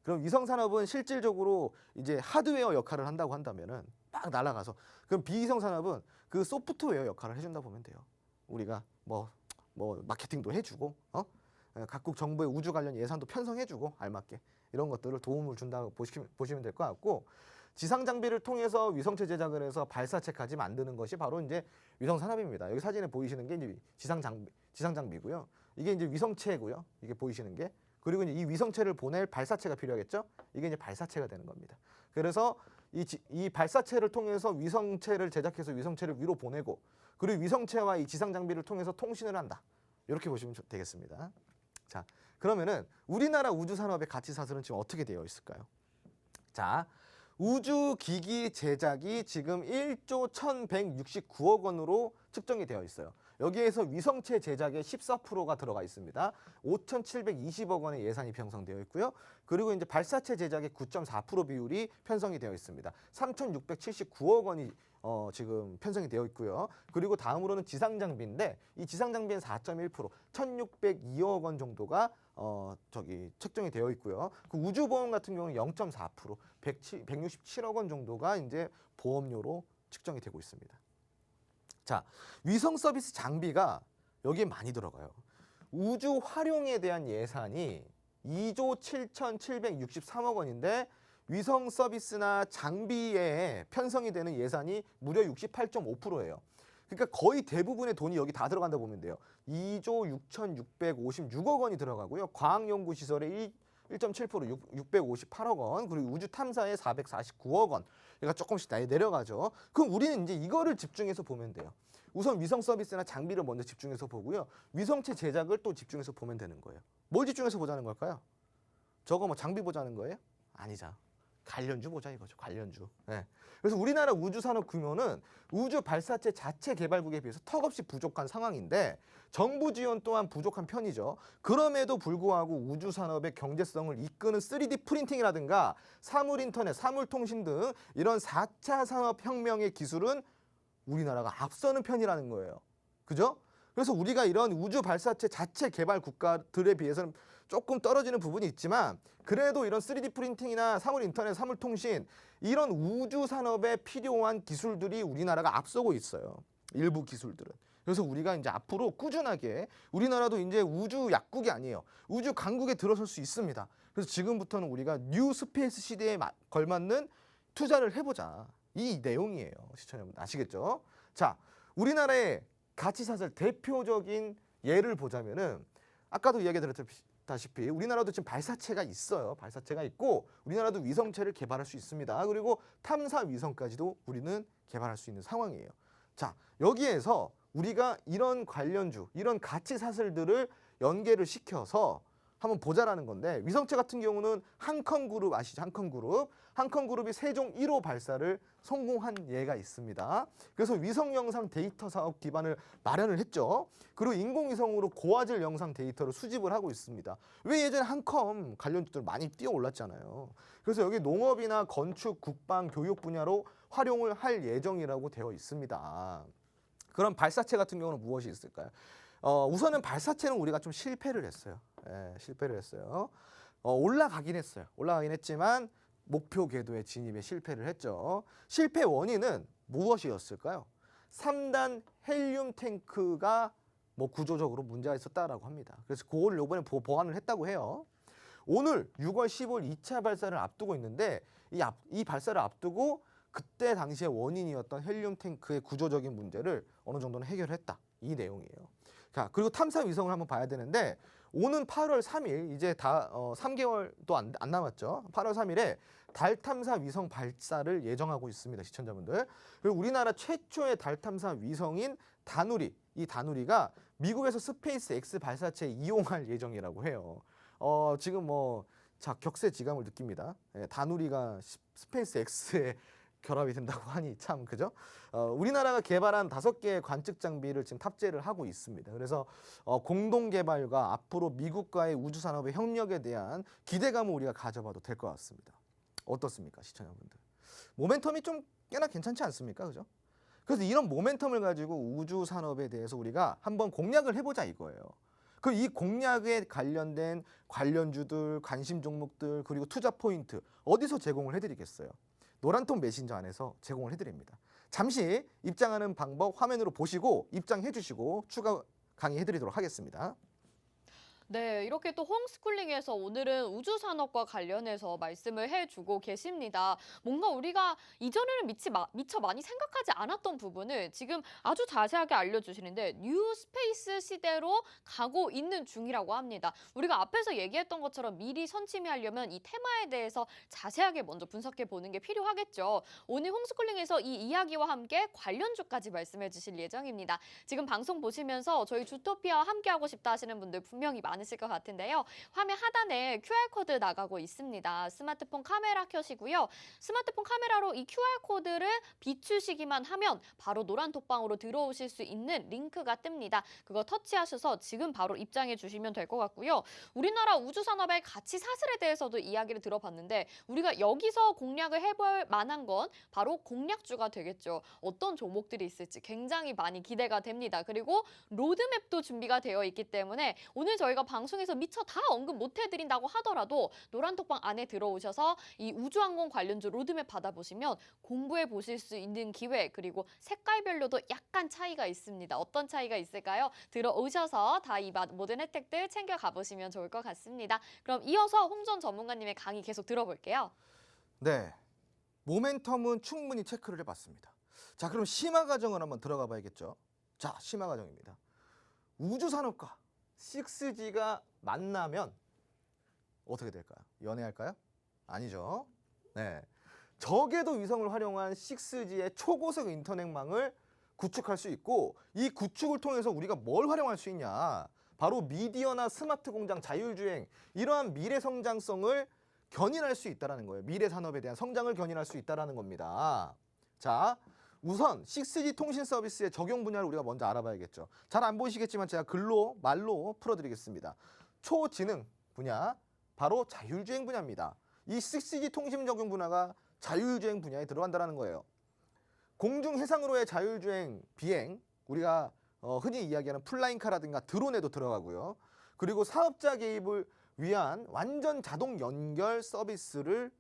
그럼 위성 산업은 실질적으로 이제 하드웨어 역할을 한다고 한다면은 막 날아가서 그럼 비위성 산업은 그 소프트웨어 역할을 해준다 보면 돼요. 우리가 뭐 마케팅도 해주고 각국 정부의 우주 관련 예산도 편성해주고 알맞게 이런 것들을 도움을 준다고 보시면 될 것 같고 지상 장비를 통해서 위성체 제작을 해서 발사체까지 만드는 것이 바로 이제 위성 산업입니다. 여기 사진에 보이시는 게 이제 지상 장비고요. 이게 이제 위성체고요. 이게 보이시는 게 그리고 이제 이 위성체를 보낼 발사체가 필요하겠죠. 이게 이제 발사체가 되는 겁니다. 그래서 이 발사체를 통해서 위성체를 제작해서 위성체를 위로 보내고 그리고 위성체와 이 지상 장비를 통해서 통신을 한다. 이렇게 보시면 되겠습니다. 자, 그러면은 우리나라 우주 산업의 가치 사슬은 지금 어떻게 되어 있을까요? 자, 우주 기기 제작이 지금 1조 1,169억 원으로 측정이 되어 있어요. 여기에서 위성체 제작의 14%가 들어가 있습니다. 5,720억 원의 예산이 편성되어 있고요. 그리고 이제 발사체 제작의 9.4% 비율이 편성이 되어 있습니다. 3,679억 원이 지금 편성이 되어 있고요. 그리고 다음으로는 지상 장비인데 이 지상 장비는 4.1%, 1,602억 원 정도가 책정이 되어 있고요. 그 우주 보험 같은 경우는 0.4%, 167억 원 정도가 이제 보험료로 측정이 되고 있습니다. 자, 위성 서비스 장비가 여기에 많이 들어가요. 우주 활용에 대한 예산이 2조 7,763억 원인데 위성 서비스나 장비에 편성이 되는 예산이 무려 68.5%예요. 그러니까 거의 대부분의 돈이 여기 다 들어간다 보면 돼요. 2조 6,656억 원이 들어가고요. 과학연구시설에 1.7% 658억 원, 그리고 우주 탐사에 449억 원. 그러니까 조금씩 내려가죠. 그럼 우리는 이제 이거를 집중해서 보면 돼요. 우선 위성 서비스나 장비를 먼저 집중해서 보고요. 위성체 제작을 또 집중해서 보면 되는 거예요. 뭘 집중해서 보자는 걸까요? 저거 뭐 장비 보자는 거예요? 아니죠. 관련주 보자 이거죠. 관련주. 네. 그래서 우리나라 우주 산업 규모는 우주 발사체 자체 개발국에 비해서 턱없이 부족한 상황인데 정부 지원 또한 부족한 편이죠. 그럼에도 불구하고 우주 산업의 경제성을 이끄는 3D 프린팅이라든가 사물 인터넷, 사물 통신 등 이런 4차 산업 혁명의 기술은 우리나라가 앞서는 편이라는 거예요. 그죠? 그래서 우리가 이런 우주 발사체 자체 개발 국가들에 비해서는 조금 떨어지는 부분이 있지만 그래도 이런 3D 프린팅이나 사물 인터넷, 사물 통신 이런 우주 산업에 필요한 기술들이 우리나라가 앞서고 있어요. 일부 기술들은. 그래서 우리가 이제 앞으로 꾸준하게 우리나라도 이제 우주 약국이 아니에요. 우주 강국에 들어설 수 있습니다. 그래서 지금부터는 우리가 뉴 스페이스 시대에 걸맞는 투자를 해보자. 이 내용이에요. 시청자 여러분 아시겠죠? 자, 우리나라의 가치사슬 대표적인 예를 보자면은 아까도 이야기 드렸다시피 우리나라도 지금 발사체가 있어요. 발사체가 있고 우리나라도 위성체를 개발할 수 있습니다. 그리고 탐사 위성까지도 우리는 개발할 수 있는 상황이에요. 자, 여기에서 우리가 이런 관련주, 이런 가치사슬들을 연계를 시켜서 한번 보자라는 건데 위성체 같은 경우는 한컴그룹 아시죠? 한컴그룹. 한컴그룹이 세종 1호 발사를 성공한 예가 있습니다. 그래서 위성 영상 데이터 사업 기반을 마련을 했죠. 그리고 인공위성으로 고화질 영상 데이터를 수집을 하고 있습니다. 왜 예전에 한컴 관련주들 많이 뛰어 올랐잖아요. 그래서 여기 농업이나 건축, 국방, 교육 분야로 활용을 할 예정이라고 되어 있습니다. 그럼 발사체 같은 경우는 무엇이 있을까요? 우선은 발사체는 우리가 좀 실패를 했어요. 실패를 했어요. 올라가긴 했어요. 올라가긴 했지만 목표 궤도에 진입에 실패를 했죠. 실패 원인은 무엇이었을까요? 3단 헬륨 탱크가 뭐 구조적으로 문제가 있었다라고 합니다. 그래서 그걸 이번에 보완을 했다고 해요. 오늘 6월 15일 2차 발사를 앞두고 있는데 이 발사를 앞두고 그때 당시의 원인이었던 헬륨 탱크의 구조적인 문제를 어느 정도는 해결했다. 이 내용이에요. 자, 그리고 탐사 위성을 한번 봐야 되는데 오는 8월 3일 이제 다 3개월도 안 남았죠. 8월 3일에 달 탐사 위성 발사를 예정하고 있습니다, 시청자분들. 그리고 우리나라 최초의 달 탐사 위성인 다누리, 이 다누리가 미국에서 스페이스 X 발사체에 이용할 예정이라고 해요. 지금 뭐 격세지감을 느낍니다. 예, 다누리가 스페이스 X에 결합이 된다고 하니 참 그죠? 우리나라가 개발한 5개의 관측 장비를 지금 탑재를 하고 있습니다. 그래서 공동 개발과 앞으로 미국과의 우주 산업의 협력에 대한 기대감을 우리가 가져봐도 될 것 같습니다. 어떻습니까, 시청자분들? 모멘텀이 좀 꽤나 괜찮지 않습니까, 그죠? 그래서 이런 모멘텀을 가지고 우주 산업에 대해서 우리가 한번 공략을 해보자 이거예요. 그 이 공략에 관련된 관련주들, 관심 종목들, 그리고 투자 포인트 어디서 제공을 해드리겠어요? 노란통 메신저 안에서 제공을 해드립니다. 잠시 입장하는 방법 화면으로 보시고 입장해 주시고 추가 강의해드리도록 하겠습니다. 네, 이렇게 또 홈스쿨링에서 오늘은 우주산업과 관련해서 말씀을 해주고 계십니다. 뭔가 우리가 이전에는 미처 많이 생각하지 않았던 부분을 지금 아주 자세하게 알려주시는데 뉴 스페이스 시대로 가고 있는 중이라고 합니다. 우리가 앞에서 얘기했던 것처럼 미리 선침해하려면 이 테마에 대해서 자세하게 먼저 분석해 보는 게 필요하겠죠. 오늘 홈스쿨링에서 이 이야기와 함께 관련주까지 말씀해 주실 예정입니다. 지금 방송 보시면서 저희 주토피아와 함께하고 싶다 하시는 분들 분명히 많으실 것 같은데요. 화면 하단에 QR코드 나가고 있습니다. 스마트폰 카메라 켜시고요. 스마트폰 카메라로 이 QR코드를 비추시기만 하면 바로 노란 톡방으로 들어오실 수 있는 링크가 뜹니다. 그거 터치하셔서 지금 바로 입장해 주시면 될 것 같고요. 우리나라 우주산업의 가치 사슬에 대해서도 이야기를 들어봤는데 우리가 여기서 공략을 해볼 만한 건 바로 공략주가 되겠죠. 어떤 종목들이 있을지 굉장히 많이 기대가 됩니다. 그리고 로드맵도 준비가 되어 있기 때문에 오늘 저희가 방송에서 미처 다 언급 못 해드린다고 하더라도 노란톡방 안에 들어오셔서 이 우주항공 관련주 로드맵 받아보시면 공부해 보실 수 있는 기회 그리고 색깔별로도 약간 차이가 있습니다. 어떤 차이가 있을까요? 들어오셔서 다 이 모든 혜택들 챙겨 가보시면 좋을 것 같습니다. 그럼 이어서 홍전 전문가님의 강의 계속 들어볼게요. 네, 모멘텀은 충분히 체크를 해봤습니다. 자, 그럼 심화 과정을 한번 들어가 봐야겠죠. 자, 심화 과정입니다. 우주산업과 6G가 만나면 어떻게 될까요? 연애할까요? 아니죠. 네, 저궤도 위성을 활용한 6G의 초고속 인터넷망을 구축할 수 있고 이 구축을 통해서 우리가 뭘 활용할 수 있냐? 바로 미디어나 스마트 공장, 자율주행 이러한 미래 성장성을 견인할 수 있다는 거예요. 미래 산업에 대한 성장을 견인할 수 있다는 겁니다. 자, 우선 6G 통신 서비스의 적용 분야를 우리가 먼저 알아봐야겠죠. 잘 안 보이시겠지만 제가 글로 말로 풀어드리겠습니다. 초지능 분야, 바로 자율주행 분야입니다. 이 6G 통신 적용 분야가 자율주행 분야에 들어간다는 거예요. 공중 해상으로의 자율주행 비행, 우리가 흔히 이야기하는 플라잉카라든가 드론에도 들어가고요. 그리고 사업자 개입을 위한 완전 자동 연결 서비스를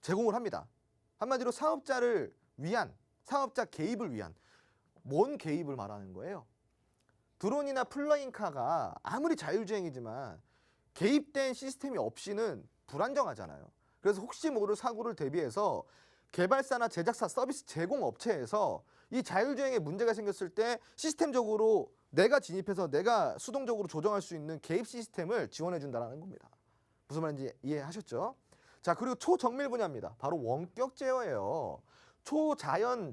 제공을 합니다. 한마디로 사업자를 위한, 사업자 개입을 위한, 뭔 개입을 말하는 거예요? 드론이나 플라잉카가 아무리 자율주행이지만 개입된 시스템이 없이는 불안정하잖아요. 그래서 혹시 모를 사고를 대비해서 개발사나 제작사, 서비스 제공업체에서 이 자율주행에 문제가 생겼을 때 시스템적으로 내가 진입해서 내가 수동적으로 조정할 수 있는 개입 시스템을 지원해 준다는 겁니다. 무슨 말인지 이해하셨죠? 자, 그리고 초정밀 분야입니다. 바로 원격 제어예요.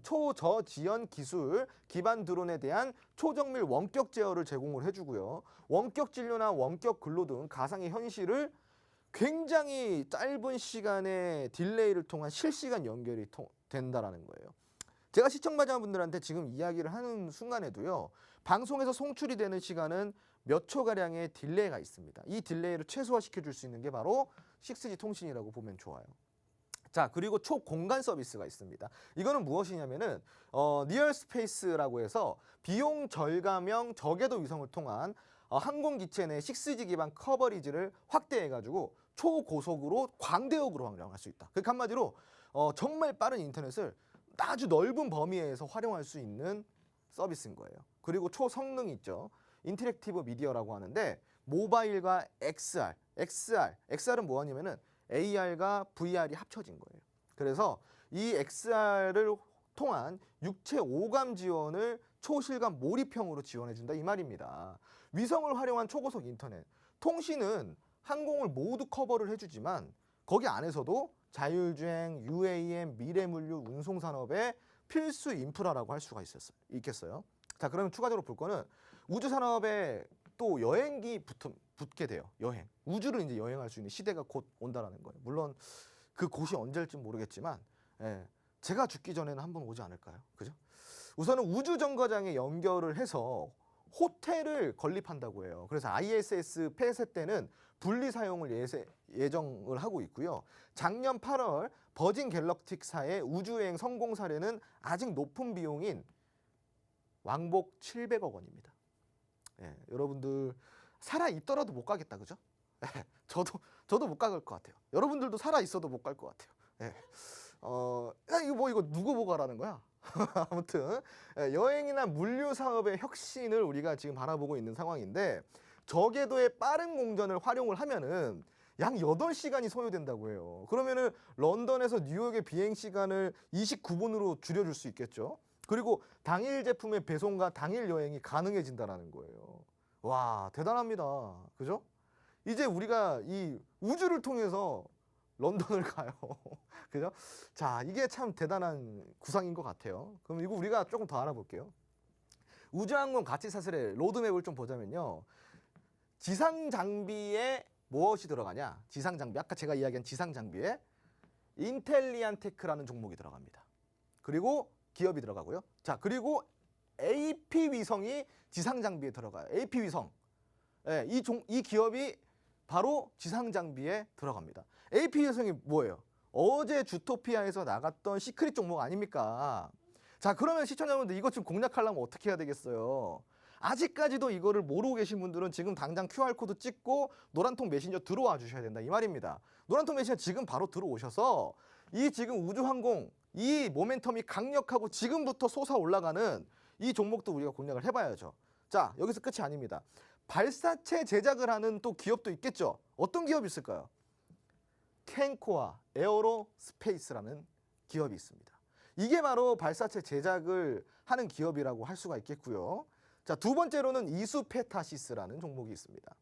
초저지연 기술 기반 드론에 대한 초정밀 원격 제어를 제공을 해주고요. 원격 진료나 원격 근로 등 가상의 현실을 굉장히 짧은 시간의 딜레이를 통한 실시간 연결이 된다라는 거예요. 제가 시청자분들한테 지금 이야기를 하는 순간에도요. 방송에서 송출이 되는 시간은 몇 초가량의 딜레이가 있습니다. 이 딜레이를 최소화시켜 줄 수 있는 게 바로 6G 통신이라고 보면 좋아요. 자, 그리고 초공간 서비스가 있습니다. 이거는 무엇이냐면은 니얼 스페이스라고 해서 비용 절감형 저궤도 위성을 통한 항공기체 내 6G 기반 커버리지를 확대해가지고 초고속으로 광대역으로 활용할 수 있다. 그러니까 한마디로 정말 빠른 인터넷을 아주 넓은 범위에서 활용할 수 있는 서비스인 거예요. 그리고 초성능 있죠. 인터랙티브 미디어라고 하는데 모바일과 XR은 뭐냐면은 AR과 VR이 합쳐진 거예요. 그래서 이 XR을 통한 육체 오감 지원을 초실감 몰입형으로 지원해준다 이 말입니다. 위성을 활용한 초고속 인터넷, 통신은 항공을 모두 커버를 해주지만 거기 안에서도 자율주행, UAM, 미래물류, 운송산업의 필수 인프라라고 할 수가 있겠어요. 자, 그러면 추가적으로 볼 거는 우주산업에 또 여행기 붙게 돼요. 여행. 우주를 이제 여행할 수 있는 시대가 곧 온다라는 거예요. 물론 그 곳이 언제일지 모르겠지만, 예, 제가 죽기 전에는 한번 오지 않을까요? 그죠? 우선은 우주정거장에 연결을 해서 호텔을 건립한다고 해요. 그래서 ISS 폐쇄 때는 분리 사용을 예정을 하고 있고요. 작년 8월 버진 갤럭틱사의 우주여행 성공 사례는 아직 높은 비용인 왕복 700억 원입니다. 예, 여러분들 살아 있더라도 못 가겠다, 그죠? 예, 저도 못 갈 것 같아요. 여러분들도 살아 있어도 못 갈 것 같아요. 예, 야, 이거 누구 보고 가라는 거야? 아무튼 여행이나 물류 사업의 혁신을 우리가 지금 바라보고 있는 상황인데, 저궤도의 빠른 공전을 활용을 하면은 약 8시간이 소요된다고 해요. 그러면은 런던에서 뉴욕의 비행 시간을 29분으로 줄여줄 수 있겠죠. 그리고 당일 제품의 배송과 당일 여행이 가능해진다라는 거예요. 와, 대단합니다. 그죠? 이제 우리가 이 우주를 통해서 런던을 가요. 그죠? 자, 이게 참 대단한 구상인 것 같아요. 그럼 이거 우리가 조금 더 알아볼게요. 우주항공 가치 사슬의 로드맵을 좀 보자면요. 지상 장비에 무엇이 들어가냐? 지상 장비, 아까 제가 이야기한 지상 장비에 인텔리안 테크라는 종목이 들어갑니다. 그리고 기업이 들어가고요. 자, 그리고 AP 위성이 지상 장비에 들어가요. AP 위성. 예, 이 기업이 바로 지상 장비에 들어갑니다. AP 위성이 뭐예요? 어제 주토피아에서 나갔던 시크릿 종목 아닙니까? 자, 그러면 시청자분들 이것 좀 공략하려면 어떻게 해야 되겠어요? 아직까지도 이거를 모르고 계신 분들은 지금 당장 QR코드 찍고 노란통 메신저 들어와 주셔야 된다, 이 말입니다. 노란통 메신저 지금 바로 들어오셔서 이 지금 우주항공 이 모멘텀이 강력하고 지금부터 솟아 올라가는 이 종목도 우리가 공략을 해봐야죠. 자, 여기서 끝이 아닙니다. 발사체 제작을 하는 또 기업도 있겠죠. 어떤 기업이 있을까요? 캔코아 에어로스페이스라는 기업이 있습니다. 이게 바로 발사체 제작을 하는 기업이라고 할 수가 있겠고요. 자, 두 번째로는 이수페타시스라는 종목이 있습니다.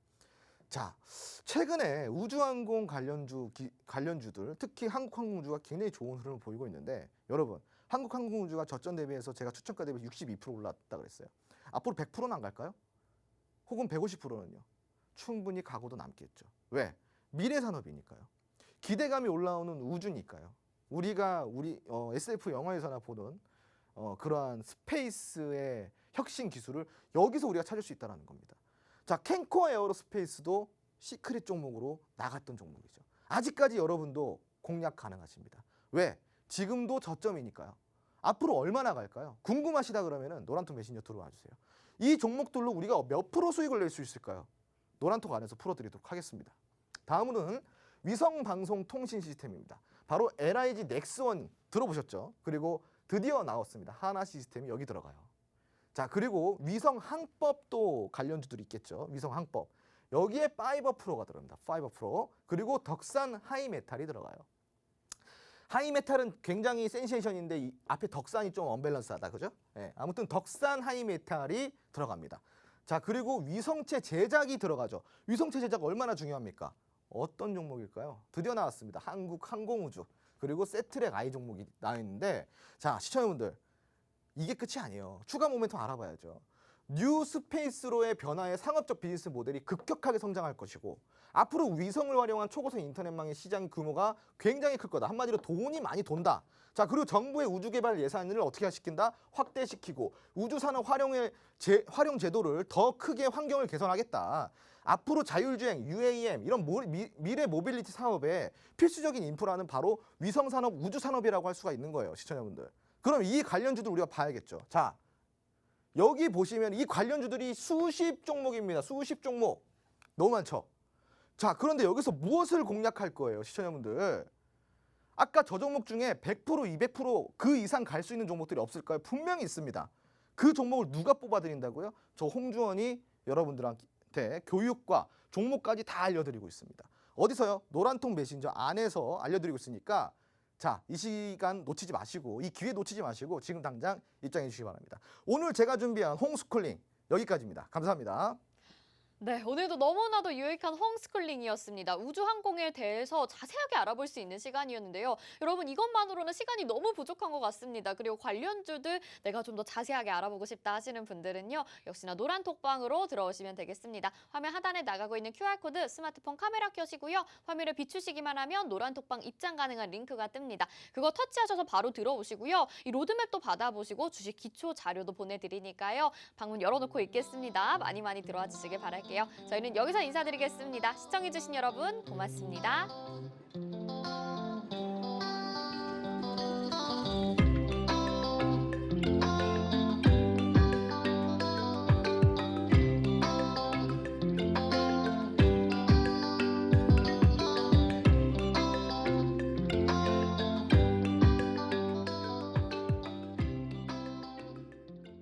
자, 최근에 우주항공 관련주들, 특히 한국항공우주가 굉장히 좋은 흐름을 보이고 있는데, 여러분, 한국항공우주가 저점 대비해서 제가 추천가 대비 62% 올랐다 그랬어요. 앞으로 100%는 안 갈까요? 혹은 150%는요? 충분히 가고도 남겠죠. 왜? 미래 산업이니까요. 기대감이 올라오는 우주니까요. 우리가 SF 영화에서나 보던 그러한 스페이스의 혁신 기술을 여기서 우리가 찾을 수 있다는 겁니다. 자, 캔코어 에어로스페이스도 시크릿 종목으로 나갔던 종목이죠. 아직까지 여러분도 공략 가능하십니다. 왜? 지금도 저점이니까요. 앞으로 얼마나 갈까요? 궁금하시다 그러면은 노란톡 메신저 들어와 주세요. 이 종목들로 우리가 몇 프로 수익을 낼 수 있을까요? 노란톡 안에서 풀어드리도록 하겠습니다. 다음으로는 위성방송통신 시스템입니다. 바로 LIG 넥스원 들어보셨죠? 그리고 드디어 나왔습니다. 하나 시스템이 여기 들어가요. 자, 그리고 위성항법도 관련주들이 있겠죠. 위성항법. 여기에 파이버 프로가 들어갑니다. 파이버 프로. 그리고 덕산 하이메탈이 들어가요. 하이메탈은 굉장히 센세이션인데 이 앞에 덕산이 좀 언밸런스하다, 그죠? 네, 아무튼 덕산 하이메탈이 들어갑니다. 자, 그리고 위성체 제작이 들어가죠. 위성체 제작 얼마나 중요합니까? 어떤 종목일까요? 드디어 나왔습니다. 한국항공우주. 그리고 세트랙 I 종목이 나와 있는데, 자, 시청자분들, 이게 끝이 아니에요. 추가 모멘텀 알아봐야죠. 뉴 스페이스로의 변화에 상업적 비즈니스 모델이 급격하게 성장할 것이고, 앞으로 위성을 활용한 초고속 인터넷망의 시장 규모가 굉장히 클 거다. 한마디로 돈이 많이 돈다. 자, 그리고 정부의 우주개발 예산을 어떻게 시킨다? 확대시키고 우주산업 활용 제도를 더 크게 환경을 개선하겠다. 앞으로 자율주행, UAM 이런 미래 모빌리티 사업에 필수적인 인프라는 바로 위성산업, 우주산업이라고 할 수가 있는 거예요, 시청자분들. 그럼 이 관련주들 우리가 봐야겠죠. 자, 여기 보시면 이 관련주들이 수십 종목입니다. 수십 종목. 너무 많죠? 자, 그런데 여기서 무엇을 공략할 거예요, 시청자분들? 아까 저 종목 중에 100%, 200%그 이상 갈 수 있는 종목들이 없을까요? 분명히 있습니다. 그 종목을 누가 뽑아드린다고요? 저 홍주원이 여러분들한테 교육과 종목까지 다 알려드리고 있습니다. 어디서요? 노란통 메신저 안에서 알려드리고 있으니까, 자, 이 시간 놓치지 마시고, 이 기회 놓치지 마시고 지금 당장 입장해 주시기 바랍니다. 오늘 제가 준비한 홈스쿨링 여기까지입니다. 감사합니다. 네, 오늘도 너무나도 유익한 홈스쿨링이었습니다. 우주항공에 대해서 자세하게 알아볼 수 있는 시간이었는데요. 여러분 이것만으로는 시간이 너무 부족한 것 같습니다. 그리고 관련주들 내가 좀 더 자세하게 알아보고 싶다 하시는 분들은요. 역시나 노란톡방으로 들어오시면 되겠습니다. 화면 하단에 나가고 있는 QR코드 스마트폰 카메라 켜시고요. 화면을 비추시기만 하면 노란톡방 입장 가능한 링크가 뜹니다. 그거 터치하셔서 바로 들어오시고요. 이 로드맵도 받아보시고 주식 기초 자료도 보내드리니까요. 방문 열어놓고 있겠습니다. 많이 많이 들어와 주시길 바랄게요. 저희는 여기서 인사드리겠습니다. 시청해주신 여러분 고맙습니다.